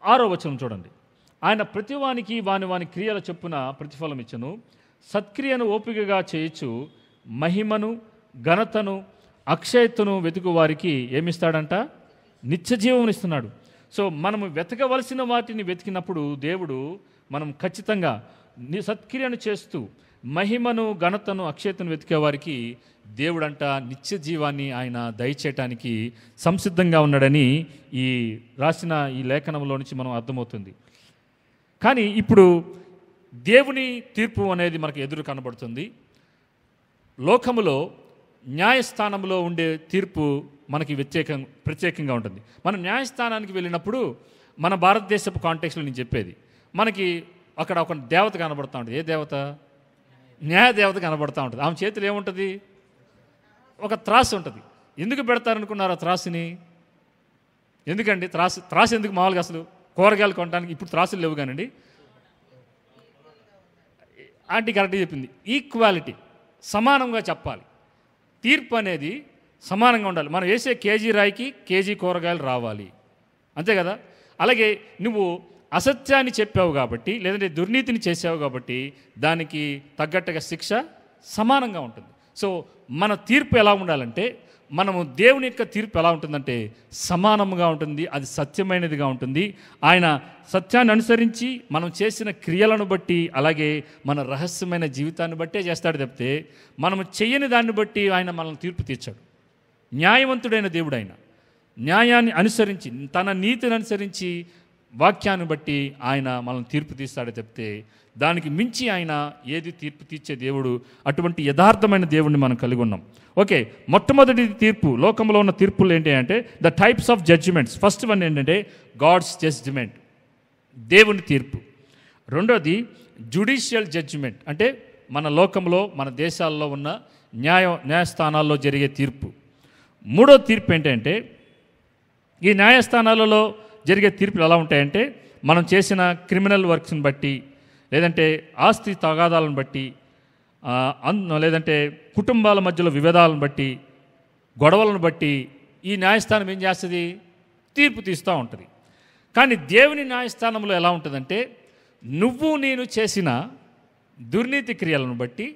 6వ వచనం చూడండి. ఆయన ప్రతివానికి వాని క్రియల చొప్పున ప్రతిఫలం ఇచ్చను, సత్క్రియను ఓపికగా చేయొచ్చు, మహిమను ఘనతను అక్షయతను వెతుకు వారికి ఏమిస్తాడంట? నిత్య జీవం ఇస్తున్నాడు. సో మనము వెతకవలసిన వాటిని వెతికినప్పుడు దేవుడు మనం ఖచ్చితంగా సత్క్రియను చేస్తూ మహిమను ఘనతను అక్షయతను వెతికే వారికి దేవుడంట నిత్య జీవాన్ని ఆయన దయచేయటానికి సంసిద్ధంగా ఉన్నాడని ఈ రాసిన ఈ లేఖనంలో నుంచి మనం అర్థమవుతుంది. కానీ ఇప్పుడు దేవుని తీర్పు అనేది మనకు ఎదురు కనబడుతుంది. లోకములో న్యాయస్థానంలో ఉండే తీర్పు మనకి ప్రత్యేకంగా ఉంటుంది. మనం న్యాయస్థానానికి వెళ్ళినప్పుడు మన భారతదేశపు కాంటెక్స్లో నేను చెప్పేది, మనకి అక్కడ ఒక దేవత కనబడుతూ ఉంటుంది. ఏ దేవత? న్యాయ దేవత కనబడుతూ ఉంటుంది. ఆమె చేతులు ఏముంటుంది? ఒక త్రాసు ఉంటుంది. ఎందుకు పెడతారనుకున్నారు ఆ త్రాసుని? ఎందుకండి త్రాసు ఎందుకు? మామూలుగా అసలు కూరగాయలు కొనడానికి ఇప్పుడు త్రాసులు లేవు కానండి. ఆంటీ కరెక్ట్గా చెప్పింది, ఈక్వాలిటీ, సమానంగా చెప్పాలి. తీర్పు అనేది సమానంగా ఉండాలి. మనం వేసే కేజీ రాయికి కేజీ కూరగాయలు రావాలి, అంతే కదా. అలాగే నువ్వు అసత్యాన్ని చెప్పావు కాబట్టి, లేదంటే దుర్నీతిని చేసావు కాబట్టి దానికి తగ్గట్టుగా శిక్ష సమానంగా ఉంటుంది. సో మన తీర్పు ఎలా ఉండాలంటే, మనము దేవుని యొక్క తీర్పు ఎలా ఉంటుందంటే సమానంగా ఉంటుంది, అది సత్యమైనదిగా ఉంటుంది. ఆయన సత్యాన్ని అనుసరించి మనం చేసిన క్రియలను బట్టి, అలాగే మన రహస్యమైన జీవితాన్ని బట్టే చేస్తాడు తప్పితే మనము చెయ్యని దాన్ని బట్టి ఆయన మనల్ని తీర్పు తీర్చాడు. న్యాయవంతుడైన దేవుడు ఆయన న్యాయాన్ని అనుసరించి, తన నీతిని అనుసరించి, వాక్యాన్ని బట్టి ఆయన మనల్ని తీర్పు తీస్తాడే తప్పితే దానికి మించి ఆయన ఏది తీర్పు తీర్చే దేవుడు. అటువంటి యథార్థమైన దేవుడిని మనం కలిగి ఉన్నాం. ఓకే, మొట్టమొదటి తీర్పు, లోకంలో ఉన్న తీర్పులు ఏంటి అంటే the types of judgements. First one ఏంటంటే గాడ్స్ జడ్జిమెంట్, దేవుని తీర్పు. రెండోది జ్యుడిషియల్ జడ్జిమెంట్, అంటే మన లోకంలో మన దేశాల్లో ఉన్న న్యాయస్థానాల్లో జరిగే తీర్పు. మూడో తీర్పు ఏంటంటే, ఈ న్యాయస్థానాలలో జరిగే తీర్పులు ఎలా ఉంటాయంటే మనం చేసిన క్రిమినల్ వర్క్స్ని బట్టి, లేదంటే ఆస్తి తగాదాలను బట్టి, లేదంటే కుటుంబాల మధ్యలో విభేదాలను బట్టి, గొడవలను బట్టి ఈ న్యాయస్థానం ఏం చేస్తుంది? తీర్పు తీస్తూ ఉంటుంది. కానీ దేవుని న్యాయస్థానంలో ఎలా ఉంటుందంటే నువ్వు నేను చేసిన దుర్నీతి క్రియలను బట్టి,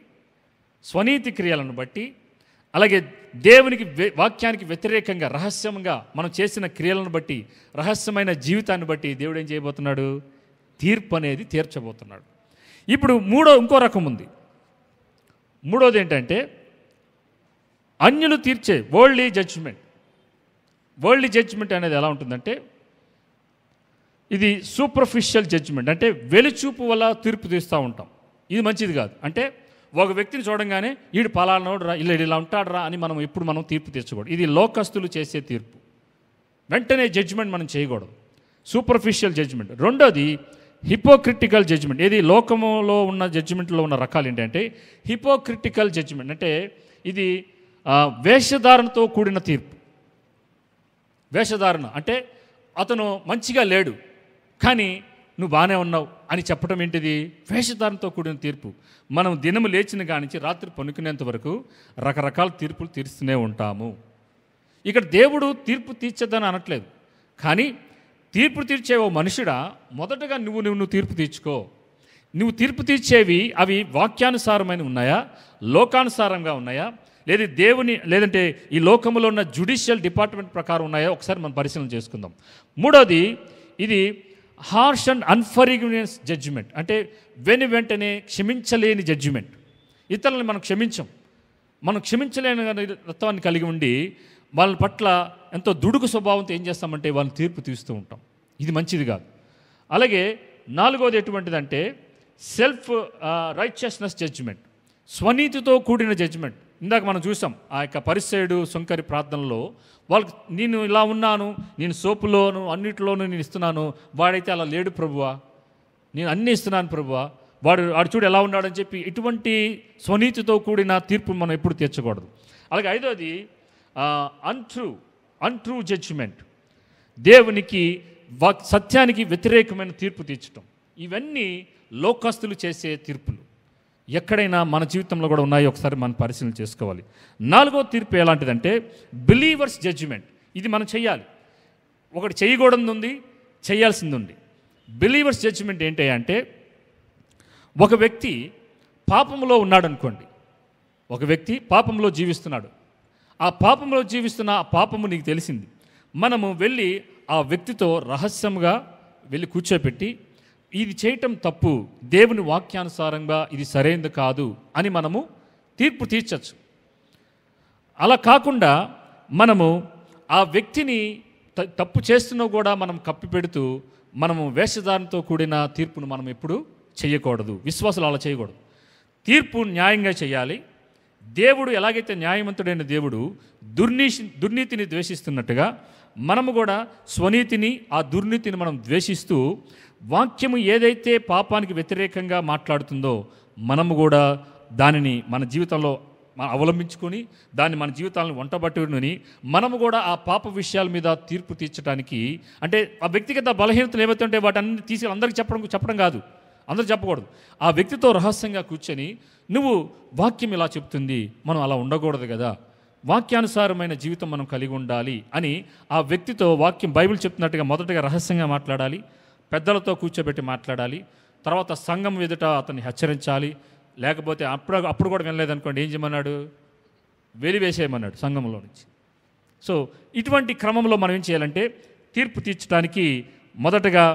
స్వనీతి క్రియలను బట్టి, అలాగే దేవునికి వాక్యానికి వ్యతిరేకంగా రహస్యంగా మనం చేసిన క్రియలను బట్టి, రహస్యమైన జీవితాన్ని బట్టి దేవుడు ఏం చేయబోతున్నాడు? తీర్పు అనేది తీర్చబోతున్నాడు. ఇప్పుడు ఇంకో రకం ఉంది. మూడోది ఏంటంటే అన్యులు తీర్చే వరల్డ్లీ జడ్జిమెంట్. వరల్డ్లీ జడ్జిమెంట్ అనేది ఎలా ఉంటుందంటే ఇది సూపర్ఫిషియల్ జడ్జిమెంట్, అంటే వెలుచూపు వల్ల తీర్పు తీస్తూ ఉంటాం. ఇది మంచిది కాదు. అంటే ఒక వ్యక్తిని చూడంగానే వీడు పలానాడు రా, ఇలా ఉంటాడు రా అని మనం తీర్పు తీర్చకూడదు. ఇది లోకస్తులు చేసే తీర్పు. వెంటనే జడ్జిమెంట్ మనం చేయకూడదు, సూపర్ఫిషియల్ జడ్జిమెంట్. రెండోది హిపోక్రిటికల్ జడ్జిమెంట్. ఇది లోకములో ఉన్న జడ్జిమెంట్లో ఉన్న రకాలు ఏంటంటే హిపోక్రిటికల్ జడ్జిమెంట్, అంటే ఇది వేషధారణతో కూడిన తీర్పు. వేషధారణ అంటే అతను మంచిగా లేడు కానీ నువ్వు బాగానే ఉన్నావు అని చెప్పడం ఏంటిది? వేషధారణతో కూడిన తీర్పు. మనం దినము లేచిన కానించి రాత్రి పనుకునేంత వరకు రకరకాల తీర్పులు తీరుస్తూనే ఉంటాము. ఇక్కడ దేవుడు తీర్పు తీర్చద్దని అనట్లేదు, కానీ తీర్పు తీర్చే ఓ మనుషుడా, మొదటగా నువ్వు తీర్పు తీర్చుకో. నువ్వు తీర్పు తీర్చేవి అవి వాక్యానుసారమైన ఉన్నాయా, లోకానుసారంగా ఉన్నాయా, లేదంటే ఈ లోకంలో ఉన్న జ్యుడిషియల్ డిపార్ట్మెంట్ ప్రకారం ఉన్నాయా? ఒకసారి మనం పరిశీలన చేసుకుందాం. మూడోది ఇది హార్ష్ అండ్ అన్ఫర్గివ్నెస్ జడ్జిమెంట్, అంటే వెంటనే క్షమించలేని జడ్జిమెంట్. ఇతరులని మనం క్షమించలేని తత్వాన్ని కలిగి ఉండి వాళ్ళ పట్ల ఎంతో దుడుకు స్వభావంతో ఏం చేస్తామంటే వాళ్ళని తీర్పు తీస్తూ ఉంటాం. ఇది మంచిది కాదు. అలాగే నాలుగోది ఎటువంటిదంటే సెల్ఫ్ రైచియస్నెస్ జడ్జిమెంట్, స్వనీతితో కూడిన జడ్జిమెంట్. ఇందాక మనం చూసాం ఆ యొక్క పరిసయుడు సుంకరి ప్రార్థనలో వాళ్ళకి నేను ఇలా ఉన్నాను, నేను సోపులోను అన్నిటిలోనూ నేను ఇస్తున్నాను, వాడైతే అలా లేడు ప్రభువా, నేను అన్నీ ఇస్తున్నాను ప్రభువా, వాడు చూడు ఎలా ఉన్నాడని చెప్పి ఇటువంటి స్వనీతితో కూడిన తీర్పు మనం ఎప్పుడు తీర్చకూడదు. అలాగే ఐదోది అన్ట్రూ జడ్జిమెంట్, దేవునికి సత్యానికి వ్యతిరేకమైన తీర్పు తీర్చడం. ఇవన్నీ లోకస్తులు చేసే తీర్పులు ఎక్కడైనా మన జీవితంలో కూడా ఉన్నాయో ఒకసారి మనం పరిశీలన చేసుకోవాలి. నాలుగో తీర్పు ఎలాంటిదంటే బిలీవర్స్ జడ్జిమెంట్. ఇది మనం చేయాలి, ఒకటి చేయకూడదు ఉంది, చేయాల్సింది ఉంది. బిలీవర్స్ జడ్జిమెంట్ ఏంటి అంటే ఒక వ్యక్తి పాపంలో ఉన్నాడు అనుకోండి, ఒక వ్యక్తి పాపంలో జీవిస్తున్నాడు, ఆ పాపంలో జీవిస్తున్న ఆ పాపము నీకు తెలిసింది, మనము వెళ్ళి ఆ వ్యక్తితో రహస్యంగా వెళ్ళి కూర్చోపెట్టి ఇది చేయటం తప్పు, దేవుని వాక్యానుసారంగా ఇది సరైనది కాదు అని మనము తీర్పు తీర్చచ్చు. అలా కాకుండా మనము ఆ వ్యక్తిని తప్పు చేస్తున్నా కూడా మనం కప్పిపెడుతూ మనము వేషధారణతో కూడిన తీర్పును మనం ఎప్పుడు చేయకూడదు. విశ్వాసులు అలా చేయకూడదు. తీర్పు న్యాయంగా చేయాలి. దేవుడు ఎలాగైతే న్యాయవంతుడైన దేవుడు దుర్నీతిని ద్వేషిస్తున్నట్టుగా మనము కూడా స్వనీతిని ఆ దుర్నీతిని మనం ద్వేషిస్తూ వాక్యము ఏదైతే పాపానికి వ్యతిరేకంగా మాట్లాడుతుందో మనము కూడా దానిని మన జీవితంలో అవలంబించుకొని దాన్ని మన జీవితాలను వంటబట్టుకుని మనము కూడా ఆ పాప విషయాల మీద తీర్పు తీర్చడానికి, అంటే ఆ వ్యక్తిగత బలహీనతలు ఏవైతే ఉంటే వాటన్ని తీసి అందరికీ చెప్పడం కాదు, అందరూ చెప్పకూడదు. ఆ వ్యక్తితో రహస్యంగా కూర్చొని నువ్వు వాక్యం ఇలా చెప్తుంది, మనం అలా ఉండకూడదు కదా, వాక్యానుసారమైన జీవితం మనం కలిగి ఉండాలి అని ఆ వ్యక్తితో వాక్యం బైబిల్ చెప్తున్నట్టుగా మొదటగా రహస్యంగా మాట్లాడాలి, పెద్దలతో కూర్చోబెట్టి మాట్లాడాలి, తర్వాత సంఘం ఎదుట అతన్ని హెచ్చరించాలి. లేకపోతే అప్పుడు కూడా వినలేదనుకోండి, ఏం చేయమన్నాడు, వెలివేసేయమన్నాడు సంఘంలో నుంచి. సో ఇటువంటి క్రమంలో మనం ఏం చేయాలంటే తీర్పు తీర్చడానికి మొదటగా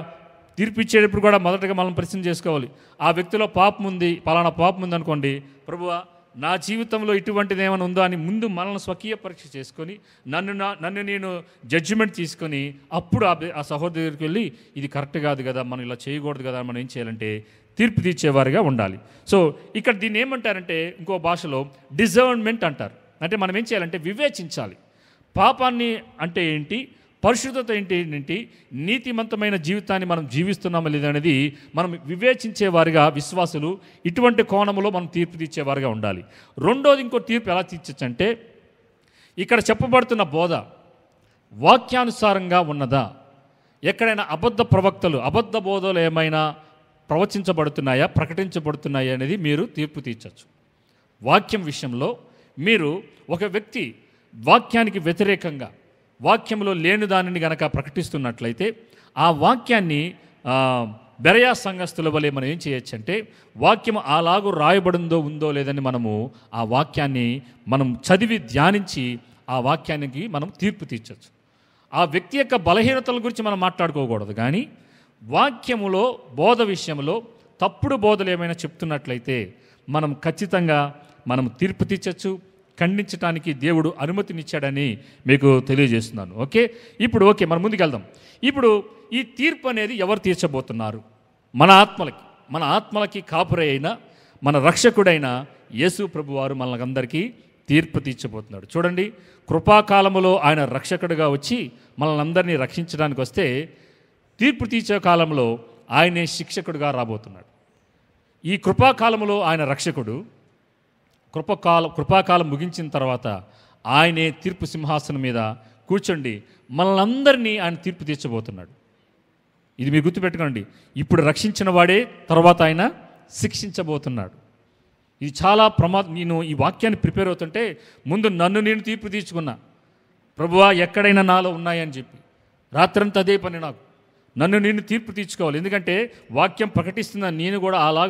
తీర్పు ఇచ్చేటప్పుడు కూడా మొదటగా మనం పరిశీలన చేసుకోవాలి. ఆ వ్యక్తిలో పాపం ఉంది, పలానా పాపం ఉంది అనుకోండి, ప్రభువా నా జీవితంలో ఇటువంటిది ఏమైనా ఉందో అని ముందు మనల్ని స్వకీయ పరీక్ష చేసుకొని నన్ను నేను జడ్జిమెంట్ తీసుకొని అప్పుడు ఆ సహోదరు దగ్గరికి వెళ్ళి ఇది కరెక్ట్ కాదు కదా, మనం ఇలా చేయకూడదు కదా, మనం ఏం చేయాలంటే తీర్పు తీర్చేవారుగా ఉండాలి. సో ఇక్కడ దీన్ని ఏమంటారంటే ఇంకో భాషలో డిజర్న్మెంట్ అంటారు. అంటే మనం ఏం చేయాలంటే వివేచించాలి. పాపాన్ని అంటే ఏంటి, పరిశుద్ధత ఏంటి, నీతిమంతమైన జీవితాన్ని మనం జీవిస్తున్నామా లేదనేది మనం వివేచించేవారుగా విశ్వాసులు ఇటువంటి కోణంలో మనం తీర్పు తీర్చేవారుగా ఉండాలి. రెండోది ఇంకో తీర్పు ఎలా తీర్చొచ్చంటే ఇక్కడ చెప్పబడుతున్న బోధ వాక్యానుసారంగా ఉన్నదా, ఎక్కడైనా అబద్ధ ప్రవక్తలు అబద్ధ బోధలు ఏమైనా ప్రవచించబడుతున్నాయా, ప్రకటించబడుతున్నాయా అనేది మీరు తీర్పు తీర్చచ్చు. వాక్యం విషయంలో మీరు ఒక వ్యక్తి వాక్యానికి వ్యతిరేకంగా వాక్యంలో లేని దానిని గనక ప్రకటిస్తున్నట్లయితే ఆ వాక్యాన్ని బెరయా సంఘస్థుల వలె మనం ఏం చేయొచ్చు అంటే వాక్యం అలాగూ రాయబడిందో ఉందో లేదని మనము ఆ వాక్యాన్ని మనం చదివి ధ్యానించి ఆ వాక్యానికి మనం తీర్పు తీర్చచ్చు. ఆ వ్యక్తి యొక్క బలహీనతల గురించి మనం మాట్లాడుకోకూడదు, కానీ వాక్యములో బోధ విషయంలో తప్పుడు బోధలు ఏమైనా చెప్తున్నట్లయితే మనం ఖచ్చితంగా మనం తీర్పు తీర్చచ్చు. ఖండించడానికి దేవుడు అనుమతినిచ్చాడని మీకు తెలియజేస్తున్నాను. ఇప్పుడు మనం ముందుకెళ్దాం. ఇప్పుడు ఈ తీర్పు అనేది ఎవరు తీర్చబోతున్నారు? మన ఆత్మలకి కాపురి అయిన మన రక్షకుడైన యేసు ప్రభువారు మనలందరికీ తీర్పు తీర్చబోతున్నాడు. చూడండి, కృపాకాలములో ఆయన రక్షకుడిగా వచ్చి మనల్ని అందరినీ రక్షించడానికి వస్తే తీర్పు తీర్చే కాలంలో ఆయనే శిక్షకుడిగా రాబోతున్నాడు. ఈ కృపాకాలంలో ఆయన రక్షకుడు, కృపాకాలం ముగించిన తర్వాత ఆయనే తీర్పు సింహాసనం మీద కూర్చోండి మనల్ని ఆయన తీర్పు తీర్చబోతున్నాడు. ఇది మీరు గుర్తుపెట్టుకోండి. ఇప్పుడు రక్షించిన వాడే తర్వాత ఆయన శిక్షించబోతున్నాడు. ఇది చాలా నేను ఈ వాక్యాన్ని ప్రిపేర్ అవుతుంటే ముందు నన్ను నేను తీర్పు తీర్చుకున్నా, ప్రభువా ఎక్కడైనా నాలో ఉన్నాయని చెప్పి రాత్రంతా అదే పని నాకు. నన్ను నేను తీర్పు తీర్చుకోవాలి. ఎందుకంటే వాక్యం ప్రకటిస్తున్న నేను కూడా అలాగ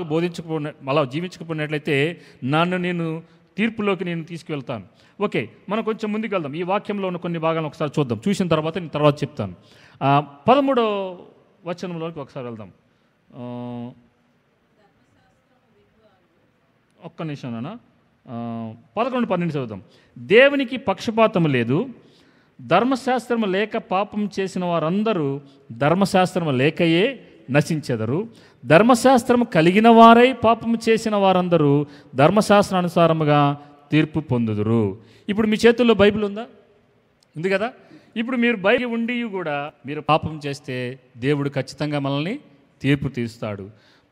అలా జీవించకపోయినట్లయితే నన్ను నేను తీర్పులోకి నేను తీసుకువెళ్తాను. మనం కొంచెం ముందుకు వెళ్దాం. ఈ వాక్యంలో ఉన్న కొన్ని భాగాలను ఒకసారి చూద్దాం. చూసిన తర్వాత నేను తర్వాత చెప్తాను. 13వ వచనంలోకి ఒకసారి వెళ్దాం. ఒక్క నిమిషం నాన్న. 11-12 చదువుదాం. దేవునికి పక్షపాతం లేదు, ధర్మశాస్త్రము లేక పాపం చేసిన వారందరూ ధర్మశాస్త్రము లేకయే నశించెదరు. ధర్మశాస్త్రము కలిగిన వారై పాపము చేసిన వారందరూ ధర్మశాస్త్రానుసారముగా తీర్పు పొందుదురు. ఇప్పుడు మీ చేతుల్లో బైబిల్ ఉందా? ఉంది కదా. ఇప్పుడు మీరు బైబిల్ ఉండి కూడా మీరు పాపం చేస్తే దేవుడు ఖచ్చితంగా మనల్ని తీర్పు తీస్తాడు.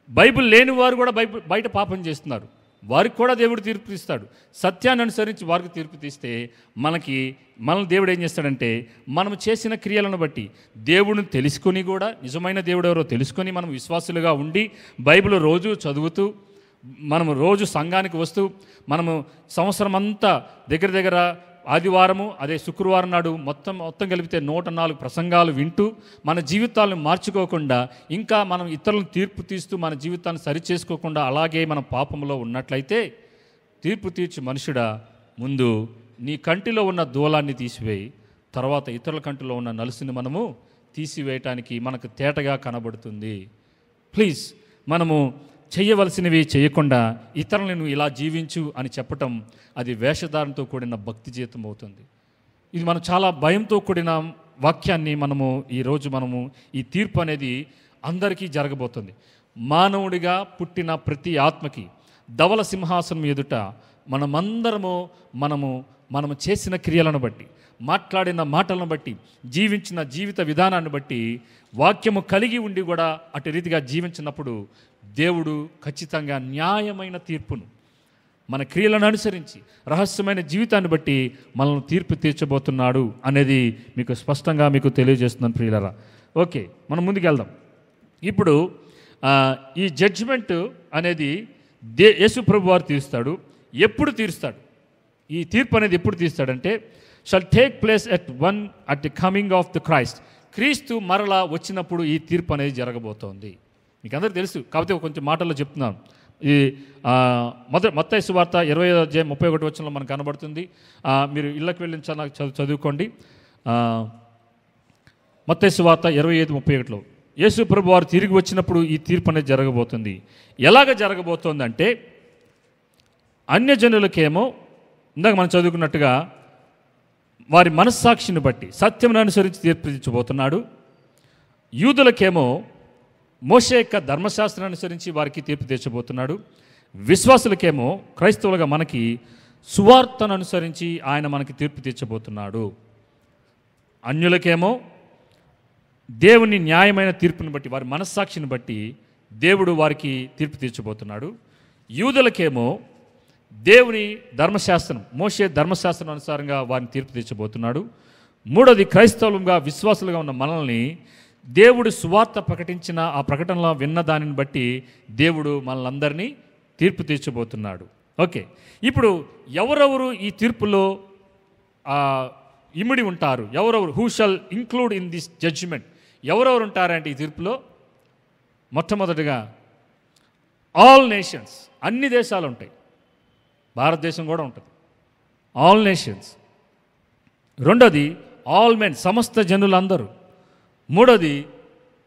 బైబిల్ లేని వారు కూడా బయట పాపం చేస్తున్నారు, వారికి కూడా దేవుడు తీర్పు తీస్తాడు. సత్యాన్ని అనుసరించి వారికి తీర్పు తీస్తే మనల్ని దేవుడు ఏం చేస్తాడంటే, మనం చేసిన క్రియలను బట్టి దేవుడిని తెలుసుకొని కూడా నిజమైన దేవుడు ఎవరో తెలుసుకొని మనం విశ్వాసులుగా ఉండి బైబిల్ రోజు చదువుతూ మనము రోజు సంఘానికి వస్తూ మనము సంవత్సరం అంతా దగ్గర ఆదివారము అదే శుక్రవారం నాడు మొత్తం కలిపితే 104 ప్రసంగాలు వింటూ మన జీవితాలను మార్చుకోకుండా ఇంకా మనం ఇతరులను తీర్పు తీస్తూ మన జీవితాన్ని సరిచేసుకోకుండా అలాగే మనం పాపంలో ఉన్నట్లయితే తీర్పు తీర్చి మనుషుడా, ముందు నీ కంటిలో ఉన్న దూలాన్ని తీసివేయి, తర్వాత ఇతరుల కంటిలో ఉన్న నలుసుని మనము తీసివేయటానికి మనకు తేటగా కనబడుతుంది. ప్లీజ్ మనము చేయవలసినవి చేయకుండా ఇతరులను ఇలా జీవించు అని చెప్పటం అది వేషధారణతో కూడిన భక్తి జీవితం అవుతుంది. ఇది మనం చాలా భయంతో కూడిన వాక్యాన్ని ఈరోజు ఈ తీర్పు అనేది అందరికీ జరగబోతుంది. మానవుడిగా పుట్టిన ప్రతి ఆత్మకి ధవల సింహాసనం ఎదుట మనము చేసిన క్రియలను బట్టి, మాట్లాడిన మాటలను బట్టి, జీవించిన జీవిత విధానాన్ని బట్టి, వాక్యము కలిగి ఉండి కూడా అటు రీతిగా జీవించినప్పుడు దేవుడు ఖచ్చితంగా న్యాయమైన తీర్పును మన క్రియలను అనుసరించి రహస్యమైన జీవితాన్ని బట్టి మనల్ని తీర్పు తీర్చబోతున్నాడు అనేది మీకు స్పష్టంగా మీకు తెలియజేస్తున్నాను ప్రియులరా. ఓకే, మనం ముందుకు వెళ్దాం. ఇప్పుడు ఈ జడ్జిమెంట్ అనేది యేసు ప్రభు వారు తీరుస్తాడు. ఎప్పుడు తీరుస్తాడు? ఈ తీర్పు అనేది ఎప్పుడు తీస్తాడంటే, shall take place at the coming of the Christ. క్రీస్తు మరలా వచ్చినప్పుడు ఈ తీర్పు అనేది జరగబోతోంది. మీకు అందరికీ తెలుసు, కాకపోతే కొంచెం మాటల్లో చెప్తున్నాను. ఈ మత్తయి సువార్త 20:31 మనకు కనబడుతుంది. మీరు ఇళ్ళకి వెళ్ళి చదువుకోండి. మత్తయి సువార్త 25:31 యేసు ప్రభు వారు తిరిగి వచ్చినప్పుడు ఈ తీర్పు అనేది జరగబోతుంది. ఎలాగ జరగబోతోంది అంటే, అన్యజనులకేమో ఇందాక మనం చదువుకున్నట్టుగా వారి మనస్సాక్షిని బట్టి సత్యమును అనుసరించి తీర్పు తీర్చబోతున్నాడు. యూదులకేమో మోషే యొక్క ధర్మశాస్త్రాన్ని అనుసరించి వారికి తీర్పు తీర్చబోతున్నాడు. విశ్వాసులకేమో క్రైస్తవులుగా మనకి సువార్తను అనుసరించి ఆయన మనకి తీర్పు తీర్చబోతున్నాడు. అన్యులకేమో దేవుని న్యాయమైన తీర్పుని బట్టి, వారి మనస్సాక్షిని బట్టి దేవుడు వారికి తీర్పు తీర్చబోతున్నాడు. యూదులకేమో దేవుని ధర్మశాస్త్రం, మోషే ధర్మశాస్త్రం అనుసారంగా వారిని తీర్పు తీర్చబోతున్నాడు. మూడోది, క్రైస్తవులుగా విశ్వాసులుగా ఉన్న మనల్ని దేవుడు సువార్త ప్రకటించిన ఆ ప్రకటనలో విన్న దానిని బట్టి దేవుడు మనలందరినీ తీర్పు తీర్చబోతున్నాడు. ఓకే, ఇప్పుడు ఎవరెవరు ఈ తీర్పులో ఇమిడి ఉంటారు? ఎవరెవరు who shall include in this judgement? ఎవరెవరు ఉంటారంటే ఈ తీర్పులో? మొట్టమొదటిగా ఆల్ నేషన్స్, అన్ని దేశాలు ఉంటాయి, భారతదేశం కూడా ఉంటుంది, ఆల్ నేషన్స్. రెండోది ఆల్ మెన్, సమస్త జనులందరూ. మూడోది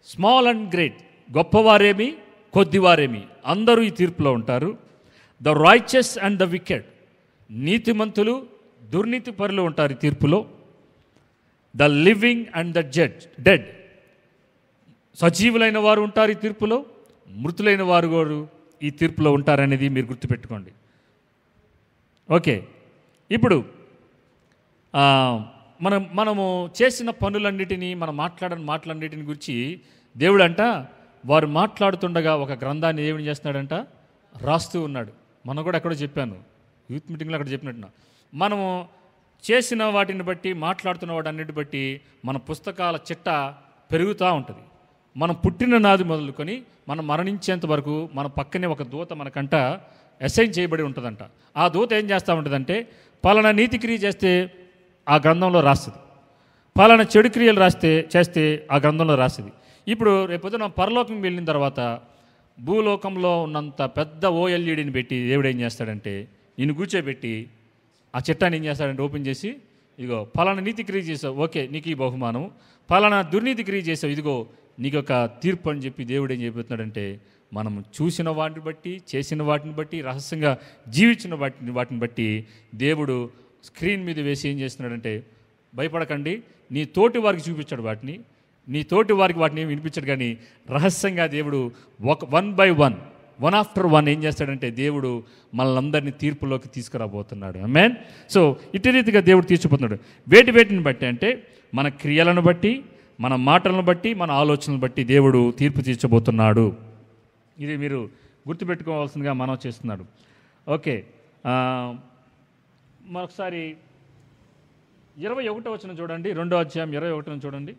స్మాల్ అండ్ గ్రేట్, గొప్పవారేమి కొద్దివారేమి అందరూ ఈ తీర్పులో ఉంటారు. The righteous and the wicked, నీతిమంతులు దుర్నీతి పరులు ఉంటారు ఈ తీర్పులో. The living and the dead, సజీవులైన వారు ఉంటారు ఈ తీర్పులో, మృతులైన వారు కూడా ఈ తీర్పులో ఉంటారనేది మీరు గుర్తుపెట్టుకోండి. ఓకే, ఇప్పుడు మనము చేసిన పనులన్నిటినీ, మనం మాట్లాడిన మాటలన్నిటిని గురించి దేవుడు అంట వారు మాట్లాడుతుండగా ఒక గ్రంథాన్ని ఏమి చేస్తున్నాడంట, రాస్తూ ఉన్నాడు. మనం కూడా ఎక్కడో చెప్పాను, యూత్ మీటింగ్లో అక్కడ చెప్పినట్టున్నా, మనము చేసిన వాటిని బట్టి, మాట్లాడుతున్న వాటన్నిటి బట్టి మన పుస్తకాల చిట్ట పెరుగుతూ ఉంటుంది. మనం పుట్టిన నాది మొదలుకొని మనం మరణించేంత వరకు మన పక్కనే ఒక దూత మనకంట అసైన్ చేయబడి ఉంటుందంట. ఆ దూత ఏం చేస్తూ ఉంటుందంటే, పలానా నీతి క్రియ చేస్తే ఆ గ్రంథంలో రాస్తుంది, పలానా చెడు క్రియలు చేస్తే ఆ గ్రంథంలో రాస్తుంది. ఇప్పుడు రేపొద్దున పరలోకం వెళ్ళిన తర్వాత భూలోకంలో ఉన్నంత పెద్ద ఓఎల్ఈడిని పెట్టి దేవుడు ఏం చేస్తాడంటే, నేను కూర్చోబెట్టి ఆ చట్టాన్ని ఏం చేస్తాడంటే ఓపెన్ చేసి, ఇదిగో పలానా నీతి క్రియ చేసావు, ఓకే నీకు ఈ బహుమానం, పలానా దుర్నీతి క్రియ చేసావు, ఇదిగో నీకు ఒక తీర్పు అని చెప్పి దేవుడు ఏం చెబుతున్నాడంటే, మనం చూసిన వాటిని బట్టి, చేసిన వాటిని బట్టి, రహస్యంగా జీవించిన వాటిని బట్టి దేవుడు స్క్రీన్ మీద వేసి ఏం చేస్తున్నాడంటే, భయపడకండి, నీ తోటి వారికి చూపించాడు వాటిని, నీ తోటి వారికి వాటిని వినిపించాడు. కానీ రహస్యంగా దేవుడు one by one after one ఏం చేస్తాడంటే దేవుడు మనల్ని తీర్పులోకి తీసుకురాబోతున్నాడు. ఆమేన్. సో ఇటు రీతిగా దేవుడు తీర్చిపోతున్నాడు. వేటిని బట్టి అంటే మన క్రియలను బట్టి, మన మాటలను బట్టి, మన ఆలోచనలను బట్టి దేవుడు తీర్పు తీర్చబోతున్నాడు. ఇది మీరు గుర్తుపెట్టుకోవాల్సిందిగా మనం చేస్తున్నాడు. ఓకే, మరొకసారి 21వ వచనం చూడండి, 2వ అధ్యాయం 21 చూడండి.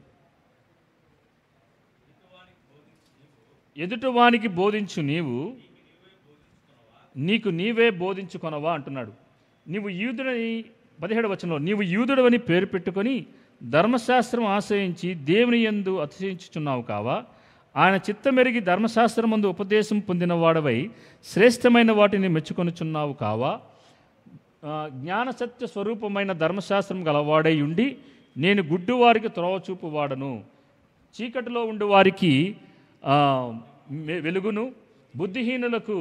ఎదుటివానికి బోధించు నీవు నీకు నీవే బోధించుకొనవా అంటున్నాడు. నీవు యూదుడని 17వ వచనంలో నీవు యూదుడవని పేరు పెట్టుకొని ధర్మశాస్త్రం ఆశ్రయించి దేవుని యందు అతిశయించుచున్నావు కావా? ఆయన చిత్తమెరిగి ధర్మశాస్త్రమందు ఉపదేశం పొందిన వాడవై శ్రేష్టమైన వాటిని మెచ్చుకొనుచున్నావు కావా? జ్ఞానసత్య స్వరూపమైన ధర్మశాస్త్రం గలవాడై ఉండి నేను గుడ్డివారికి త్రోవ చూపు వాడను, చీకటిలో ఉండి వారికి వెలుగును, బుద్ధిహీనులకు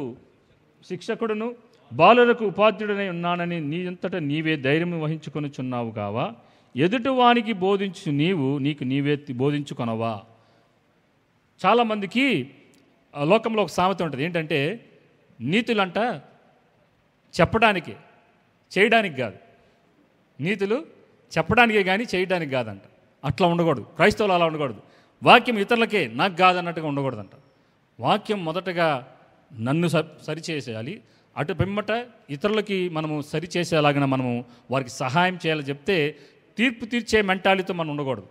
శిక్షకుడును, బాలులకు ఉపాధ్యుడనై ఉన్నానని నీ అంతటా నీవే ధైర్యం వహించుకొనుచున్నావు కావా? ఎదుటివానికి బోధించు నీవు నీకు నీవే బోధించుకొనవా? చాలామందికి లోకంలో ఒక సామెత ఉంటుంది, ఏంటంటే నీతులంట చెప్పడానికి చేయడానికి కాదు, నీతులు చెప్పడానికే కానీ చేయడానికి కాదంట. అట్లా ఉండకూడదు, క్రైస్తవులు అలా ఉండకూడదు. వాక్యం ఇతరులకే నాకు కాదన్నట్టుగా ఉండకూడదంట. వాక్యం మొదటగా నన్ను సరిచేసేయాలి, అటు పిమ్మట ఇతరులకి మనము సరిచేసేలాగా మనము వారికి సహాయం చేయాలని చెప్తే తీర్పు తీర్చే మెంటాలిటీతో మనం ఉండకూడదు.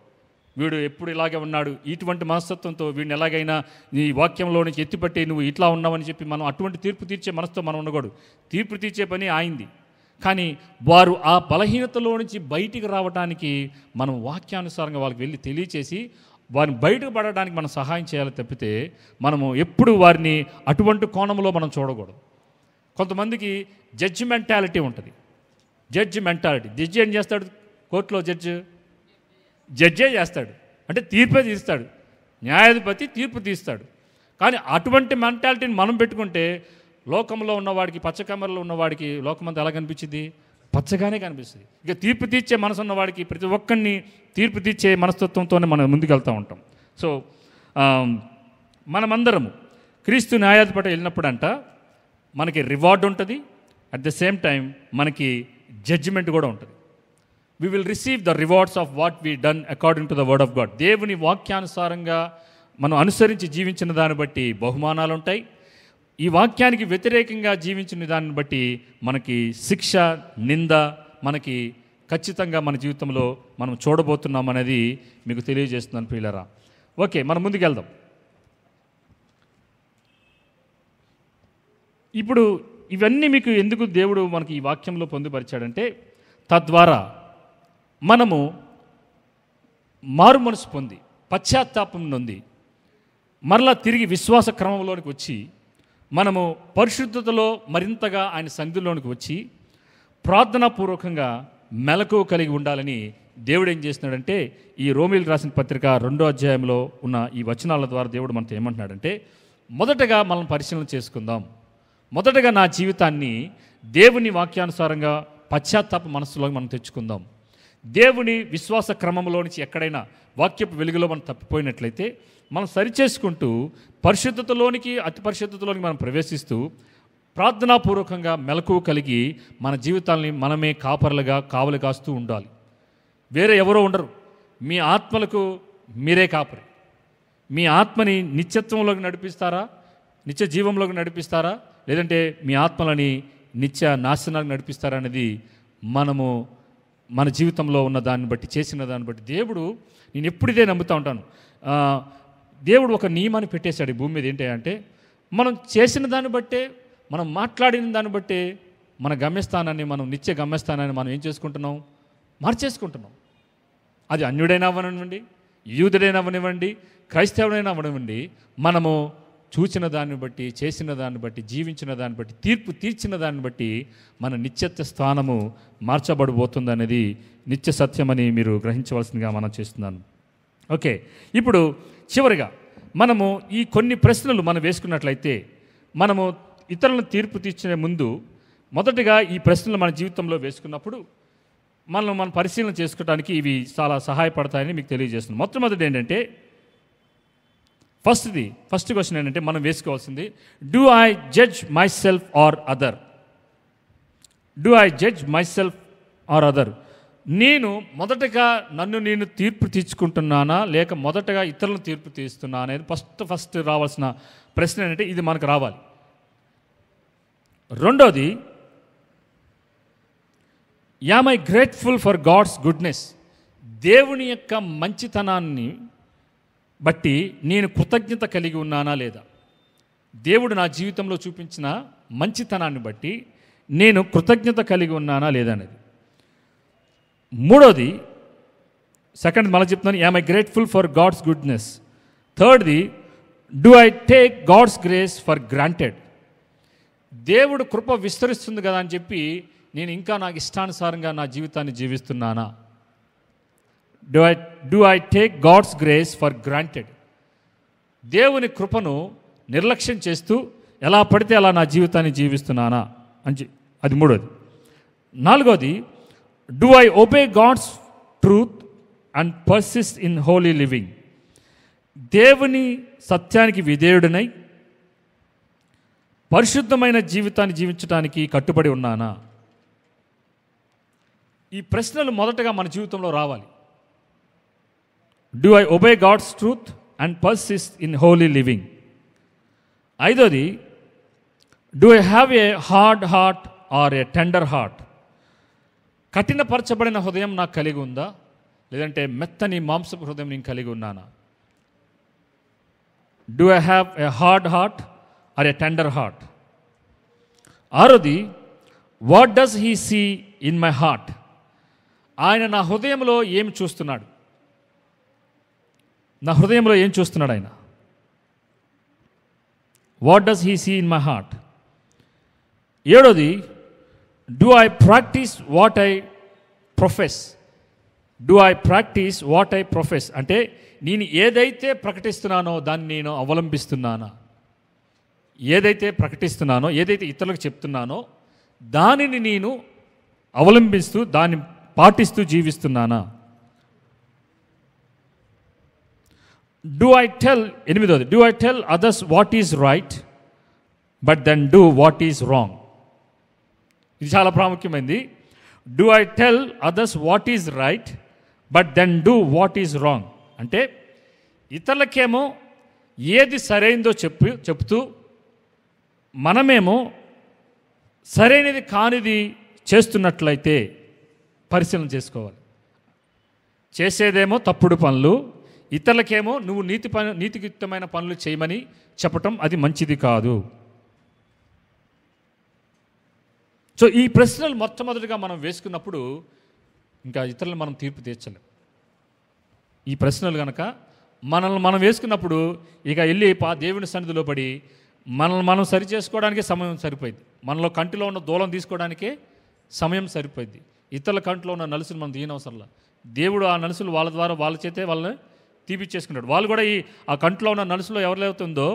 వీడు ఎప్పుడు ఇలాగే ఉన్నాడు, ఇటువంటి మనస్తత్వంతో వీడిని ఎలాగైనా నీ వాక్యంలో నుంచి ఎత్తిపట్టి నువ్వు ఇట్లా ఉన్నావని చెప్పి మనం అటువంటి తీర్పు తీర్చే మనసుతో మనం ఉండకూడదు. తీర్పు తీర్చే పని ఆయింది, కానీ వారు ఆ బలహీనతలో నుంచి బయటికి రావడానికి మనం వాక్యానుసారంగా వాళ్ళకి వెళ్ళి తెలియచేసి వారిని బయటకు పడడానికి మనం సహాయం చేయాలి తప్పితే మనము ఎప్పుడు వారిని అటువంటి కోణంలో మనం చూడకూడదు. కొంతమందికి జడ్జి మెంటాలిటీ ఉంటుంది. జడ్జి ఏం చేస్తాడు? కోర్టులో జడ్జే చేస్తాడు, అంటే తీర్పే తీస్తాడు. న్యాయాధిపతి తీర్పు తీస్తాడు. కానీ అటువంటి మెంటాలిటీని మనం పెట్టుకుంటే లోకంలో ఉన్నవాడికి, పచ్చకమరలో ఉన్నవాడికి లోకమంతా ఎలా కనిపించింది? పచ్చగానే కనిపిస్తుంది. ఇక తీర్పు తీర్చే మనసు ఉన్నవాడికి ప్రతి ఒక్కరిని తీర్పు తీర్చే మనస్తత్వంతోనే మనం ముందుకెళ్తూ ఉంటాం. సో మనమందరము క్రీస్తు న్యాయాధిపతి వెళ్ళినప్పుడంట మనకి రివార్డ్ ఉంటుంది, అట్ ద సేమ్ టైం మనకి జడ్జిమెంట్ కూడా ఉంటుంది. we will receive the rewards of what we done according to the word of God. దేవుని వాక్యానుసారంగా మనం అనుసరించి జీవించిన దాన్ని బట్టి బహుమానాలు ఉంటాయి. ఈ వాక్యానికి వ్యతిరేకంగా జీవించిన దాన్ని బట్టి మనకి శిక్ష, నింద మనకి ఖచ్చితంగా మన జీవితంలో మనం చూడబోతున్నాం అనేది మీకు తెలియజేస్తున్నాను ప్రియులారా. ఓకే, మనం ముందుకెళ్దాం. ఇప్పుడు ఇవన్నీ మీకు ఎందుకు దేవుడు మనకి ఈ వాక్యంలో పొందుపరిచాడంటే తద్వారా మనము మారు మనసు పొంది పశ్చాత్తాపం నొంది మరలా తిరిగి విశ్వాస క్రమంలోనికి వచ్చి మనము పరిశుద్ధతలో మరింతగా ఆయన సన్నిధిలోనికి వచ్చి ప్రార్థనాపూర్వకంగా మెలకువ కలిగి ఉండాలని దేవుడు ఏం చేస్తున్నాడంటే ఈ రోమీయులకు రాసిన పత్రిక 2వ అధ్యాయంలో ఉన్న ఈ వచనాల ద్వారా దేవుడు మనతో ఏమంటున్నాడంటే మొదటగా మనం పరిశీలన చేసుకుందాం. మొదటగా నా జీవితాన్ని దేవుని వాక్యానుసారంగా పశ్చాత్తాప మనస్సులో మనం తెచ్చుకుందాం. దేవుని విశ్వాస క్రమంలో నుంచి ఎక్కడైనా వాక్యపు వెలుగులో మనం తప్పిపోయినట్లయితే మనం సరిచేసుకుంటూ పరిశుద్ధతలోనికి, అతి పరిశుద్ధతలోనికి మనం ప్రవేశిస్తూ ప్రార్థనాపూర్వకంగా మెలకువ కలిగి మన జీవితాలని మనమే కాపరులుగా కావలి కాస్తూ ఉండాలి. వేరే ఎవరో ఉండరు, మీ ఆత్మలకు మీరే కాపరి. మీ ఆత్మని నిత్యత్వంలోకి నడిపిస్తారా, నిత్య జీవంలోకి నడిపిస్తారా, లేదంటే మీ ఆత్మలని నిత్య నాశనానికి నడిపిస్తారా అనేది మనము మన జీవితంలో ఉన్న దాన్ని బట్టి, చేసిన దాన్ని బట్టి దేవుడు, నేను ఎప్పుడు ఇదే నమ్ముతూ ఉంటాను, దేవుడు ఒక నియమాన్ని పెట్టేశాడు ఈ భూమి మీద. ఏంటంటే మనం చేసిన దాన్ని బట్టే, మనం మాట్లాడిన దాన్ని బట్టే మన గమ్యస్థానాన్ని, మనం నిత్య గమ్యస్థానాన్ని మనం ఏం చేసుకుంటున్నాం? మార్చేసుకుంటున్నాం. అది అన్యుడైనా అవ్వనివ్వండి, యూదుడైనా అవ్వనివ్వండి, క్రైస్తవుడైనా అవ్వనివ్వండి, మనము చూసిన దాన్ని బట్టి, చేసిన దాన్ని బట్టి, జీవించిన దాన్ని బట్టి, తీర్పు తీర్చిన దాన్ని బట్టి మన నిత్యత్వ స్థానము మార్చబడిపోతుంది అనేది నిత్య సత్యమని మీరు గ్రహించవలసిందిగా మనం చేస్తున్నాను. ఓకే, ఇప్పుడు చివరిగా మనము ఈ కొన్ని ప్రశ్నలు మనం వేసుకున్నట్లయితే మనము ఇతరులను తీర్పు తీర్చే ముందు మొదటగా ఈ ప్రశ్నలు మన జీవితంలో వేసుకున్నప్పుడు మనం పరిశీలన చేసుకోవడానికి ఇవి చాలా సహాయపడతాయని మీకు తెలియజేస్తున్నాను. మొట్టమొదటి ఏంటంటే, ఫస్ట్ క్వశ్చన్ ఏంటంటే మనం వేసుకోవాల్సింది, do I judge myself or other? Do I judge myself or other? నేను మొదటగా నేను తీర్పు తీర్చుకుంటున్నానా, లేక మొదటగా ఇతరులను తీర్పు తీస్తున్నా అనేది ఫస్ట్ రావాల్సిన ప్రశ్న ఏంటంటే ఇది మనకు రావాలి. రెండోది, am I grateful for God's goodness? దేవుని యొక్క మంచితనాన్ని బట్టి నేను కృతజ్ఞత కలిగి ఉన్నానా లేదా? దేవుడు నా జీవితంలో చూపించిన మంచితనాన్ని బట్టి నేను కృతజ్ఞత కలిగి ఉన్నానా లేదా అనేది. మూడోది, సెకండ్ మళ్ళీ చెప్తున్నాను, am I grateful for God's goodness. థర్డ్ది, do I take God's grace for granted? దేవుడు కృప విస్తరిస్తుంది కదా అని చెప్పి నేను ఇంకా నాకు ఇష్టానుసారంగా నా జీవితాన్ని జీవిస్తున్నానా? Do I take God's grace for granted? దేవుని కృపను నిర్లక్ష్యం చేస్తూ ఎలా పడితే అలా నా జీవితాన్ని జీవిస్తున్నానా అని అది మూడోది. నాలుగోది, do I obey God's truth and persist in holy living? దేవుని సత్యానికి విధేయుడినై పరిశుద్ధమైన జీవితాన్ని జీవించడానికి కట్టుబడి ఉన్నానా? ఈ ప్రశ్నలు మొదటగా మన జీవితంలో రావాలి. Do I obey God's truth and persist in holy living? ఐదోది, do I have a hard heart or a tender heart? కఠినపరచబడిన హృదయం నాకు కలిగి ఉందా, లేదంటే మెత్తని మాంసపు హృదయం నేను కలిగి ఉన్నానా? Do I have a hard heart or a tender heart? ఆరోది, what does he see in my heart? ఆయన నా హృదయంలో ఏమి చూస్తున్నాడు? నా హృదయంలో ఏం చూస్తున్నాడు ఆయన? What does he see in my heart? ఏడోది, do I practise what I profess? Do I practise what I profess అంటే నేను ఏదైతే ప్రకటిస్తున్నానో దాన్ని నేను అవలంబిస్తున్నానా? ఏదైతే ప్రకటిస్తున్నానో, ఏదైతే ఇతరులకు చెప్తున్నానో దానిని నేను అవలంబిస్తూ దాన్ని పాటిస్తూ జీవిస్తున్నానా? ఎనిమిదోది, do I tell others what is right but then do what is wrong? ఇది చాలా ప్రాముఖ్యమైనది. Do I tell others what is right but then do what is wrong అంటే ఇతరులకేమో ఏది సరైనదో చెప్తూ మనమేమో సరైనది కానిది చేస్తున్నట్లయితే పరిశీలన చేసుకోవాలి. చేసేదేమో తప్పుడు పనులు, ఇతరులకేమో నువ్వు నీతియుక్తమైన పనులు చేయమని చెప్పటం అది మంచిది కాదు. సో ఈ ప్రశ్నలు మొట్టమొదటిగా మనం వేసుకున్నప్పుడు ఇంకా ఇతరులను మనం తీర్పు తీర్చలేం. ఈ ప్రశ్నలు కనుక మనల్ని మనం వేసుకున్నప్పుడు ఇక వెళ్ళి దేవుని సన్నిధిలో పడి మనల్ని మనం సరి చేసుకోవడానికే సమయం సరిపోయింది. మనలో కంటిలో ఉన్న దూలం తీసుకోవడానికే సమయం సరిపోయింది. ఇతరుల కంటిలో ఉన్న నలుసులు మనం తీయనవసరంలా. దేవుడు ఆ నలుసులు వాళ్ళ ద్వారా వాళ్ళ చేతే వాళ్ళని తీపిచ్చేసుకుంటాడు. వాళ్ళు కూడా ఆ కంటిలో ఉన్న నలుసులో ఎవరైతుందో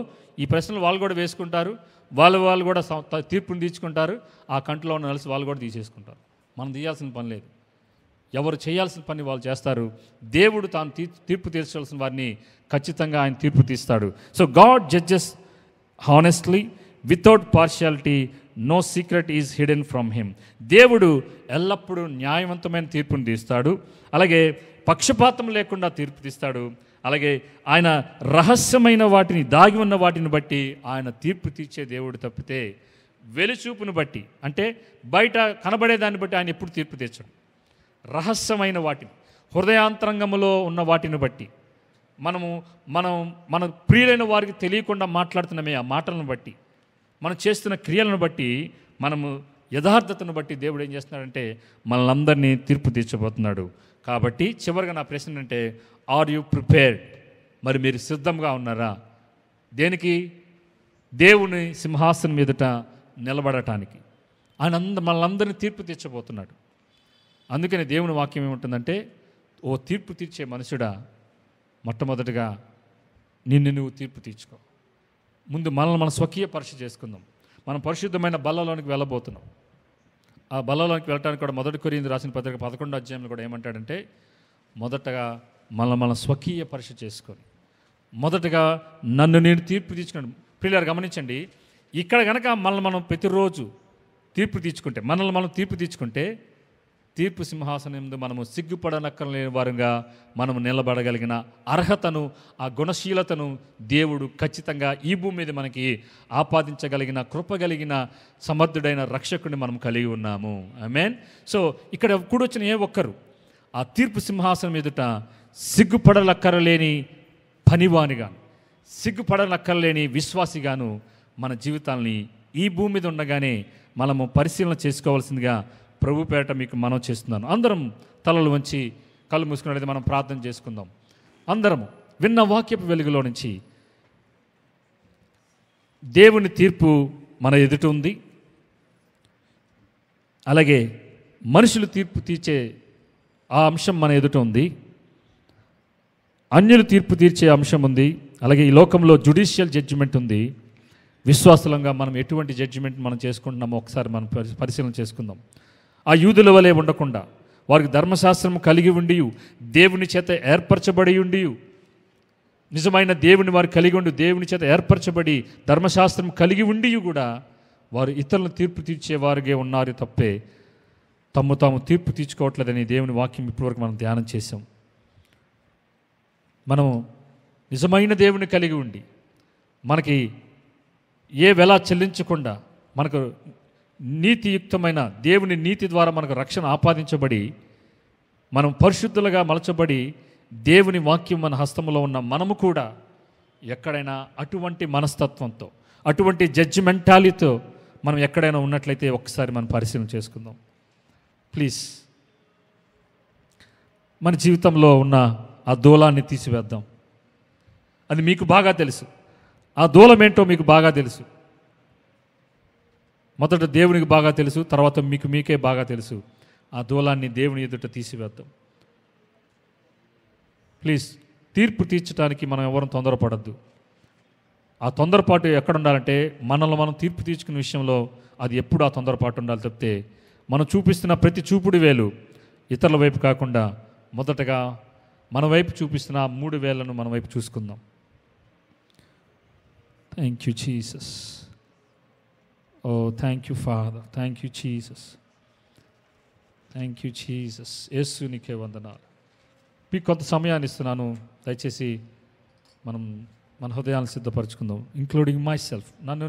ఈ ప్రశ్నలు వాళ్ళు కూడా వేసుకుంటారు. వాళ్ళు కూడా తీర్పుని తీర్చుకుంటారు. ఆ కంటిలో ఉన్న నలుసు వాళ్ళు కూడా తీసేసుకుంటారు. మనం తీయాల్సిన పని లేదు. ఎవరు చేయాల్సిన పని వాళ్ళు చేస్తారు. దేవుడు తాను తీర్పు తీర్చాల్సిన వారిని ఖచ్చితంగా ఆయన తీర్పు తీస్తాడు. So God judges honestly without partiality, no secret is hidden from him. దేవుడు ఎల్లప్పుడూ న్యాయవంతమైన తీర్పును తీస్తాడు. అలాగే పక్షపాతం లేకుండా తీర్పు తీస్తాడు. అలాగే ఆయన రహస్యమైన వాటిని, దాగి ఉన్న వాటిని బట్టి ఆయన తీర్పు తీర్చే దేవుడు తప్పితే వెలుచూపును బట్టి, అంటే బయట కనబడేదాన్ని బట్టి ఆయన ఎప్పుడు తీర్పు తీర్చడు. రహస్యమైన వాటిని, హృదయాంతరంగములో ఉన్న వాటిని బట్టి, మన ప్రియులైన వారికి తెలియకుండా మాట్లాడుతున్నామే ఆ మాటలను బట్టి, మనం చేస్తున్న క్రియలను బట్టి, మనము యథార్థతను బట్టి దేవుడు ఏం చేస్తున్నాడంటే మనల్ని అందరినీ తీర్పు తీర్చబోతున్నాడు. కాబట్టి చివరిగా నా ప్రశ్న అంటే, ఆర్ యు ప్రిపేర్డ్? మరి మీరు సిద్ధంగా ఉన్నారా? దేనికి? దేవుని సింహాసనం మీదట నిలబడటానికి. ఆయన మనల్ని తీర్పు తీర్చబోతున్నాడు. అందుకని దేవుని వాక్యం ఏముంటుందంటే, ఓ తీర్పు తీర్చే మనుషుడా, మొట్టమొదటిగా నువ్వు తీర్పు తీర్చుకో. ముందు మనల్ని మనం స్వకీయ పరీక్ష చేసుకుందాం. మనం పరిశుద్ధమైన బల్లలోనికి వెళ్ళబోతున్నాం. ఆ బలంలోకి వెళ్ళడానికి కూడా 1 కొరింథీ రాసిన పత్రిక 11వ అధ్యాయంలో కూడా ఏమంటాడంటే, మొదటగా మనం స్వకీయ పరీక్ష చేసుకొని, మొదటగా నన్ను నేను తీర్పు తీర్చుకున్నాను. ప్రియులారా గమనించండి, ఇక్కడ కనుక మనం ప్రతిరోజు మనల్ని మనం తీర్పు తీర్చుకుంటే, తీర్పు సింహాసనం ముందు మనము సిగ్గుపడనక్కర్లేని వారుగా మనము నిలబడగలిగిన అర్హతను, ఆ గుణశీలతను దేవుడు ఖచ్చితంగా ఈ భూమి మీద మనకి ఆపాదించగలిగిన కృపగలిగిన సమర్థుడైన రక్షకుడిని మనం కలిగి ఉన్నాము. ఆమేన్. సో ఇక్కడ కూడొచ్చిన ఏ ఒక్కరు ఆ తీర్పు సింహాసనం ఎదుట సిగ్గుపడలక్కరలేని పనివానిగాను, సిగ్గుపడనక్కర్లేని విశ్వాసిగాను మన జీవితాలని ఈ భూమి మీద ఉండగానే మనము పరిశీలన చేసుకోవాల్సిందిగా ప్రభు పేరట మీకు మనం చేస్తున్నాను. అందరం తలలు వంచి కళ్ళు మూసుకున్నట్లయితే మనం ప్రార్థన చేసుకుందాం. అందరము విన్న వాక్యపు వెలుగులో నుంచి దేవుని తీర్పు మన ఎదుట ఉంది. అలాగే మనుషులు తీర్పు తీర్చే ఆ అంశం మన ఎదుట ఉంది. అన్యులు తీర్పు తీర్చే అంశం ఉంది. అలాగే ఈ లోకంలో జ్యుడిషియల్ జడ్జిమెంట్ ఉంది. విశ్వాసులంగా మనం ఎటువంటి జడ్జిమెంట్ మనం చేసుకుంటున్నామో ఒకసారి మనం పరిశీలన చేసుకుందాం. ఆ యూదుల వలె ఉండకుండా, వారికి ధర్మశాస్త్రం కలిగి ఉండి, దేవుని చేత ఏర్పరచబడి ఉండి, నిజమైన దేవుని వారు కలిగి ఉండి, దేవుని చేత ఏర్పరచబడి ధర్మశాస్త్రం కలిగి ఉండి కూడా వారు ఇతరులను తీర్పు తీర్చేవారుగా ఉన్నారు తప్పే తాము తీర్పు తీర్చుకోవట్లేదని దేవుని వాక్యం ఇప్పటివరకు మనం ధ్యానం చేశాం. మనము నిజమైన దేవుని కలిగి ఉండి, మనకి ఏ వెల చెల్లించకుండా, మనకు నీతియుక్తమైన దేవుని నీతి ద్వారా మనకు రక్షణ ఆపాదించబడి, మనం పరిశుద్ధులుగా మలచబడి, దేవుని వాక్యం మన హస్తంలో ఉన్న మనము కూడా ఎక్కడైనా అటువంటి మనస్తత్వంతో, అటువంటి జడ్జిమెంటాలిటీతో మనం ఎక్కడైనా ఉన్నట్లయితే ఒకసారి మనం పరిశీలన చేసుకుందాం. ప్లీజ్ మన జీవితంలో ఉన్న ఆ దూలాన్ని తీసివేద్దాం. అది మీకు బాగా తెలుసు. ఆ దూలమేంటో మీకు బాగా తెలుసు. మొదట దేవునికి బాగా తెలుసు, తర్వాత మీకే బాగా తెలుసు. ఆ దూలాన్ని దేవుని ఎదుట తీసివేద్దాం. ప్లీజ్ తీర్పు తీర్చడానికి మనం ఎవరం తొందరపడద్దు. ఆ తొందరపాటు ఎక్కడ ఉండాలంటే, మనల్ని మనం తీర్పు తీర్చుకునే విషయంలో అది ఎప్పుడు ఆ తొందరపాటు ఉండాలి తప్పితే, మనం చూపిస్తున్న ప్రతి చూపుడు వేలు ఇతరుల వైపు కాకుండా మొదటగా మన వైపు చూపిస్తున్న 3 వేలను మన వైపు చూసుకుందాం. Thank you Jesus. Oh thank you father. Thank you Jesus. Thank you Jesus. యేసు నీకే వందనాలు. మీకు కొంత సమయాన్ని ఇస్తున్నాను. దయచేసి మనం మన హృదయాలను సిద్ధపరచుకుందాం, ఇంక్లూడింగ్ మై సెల్ఫ్. నన్ను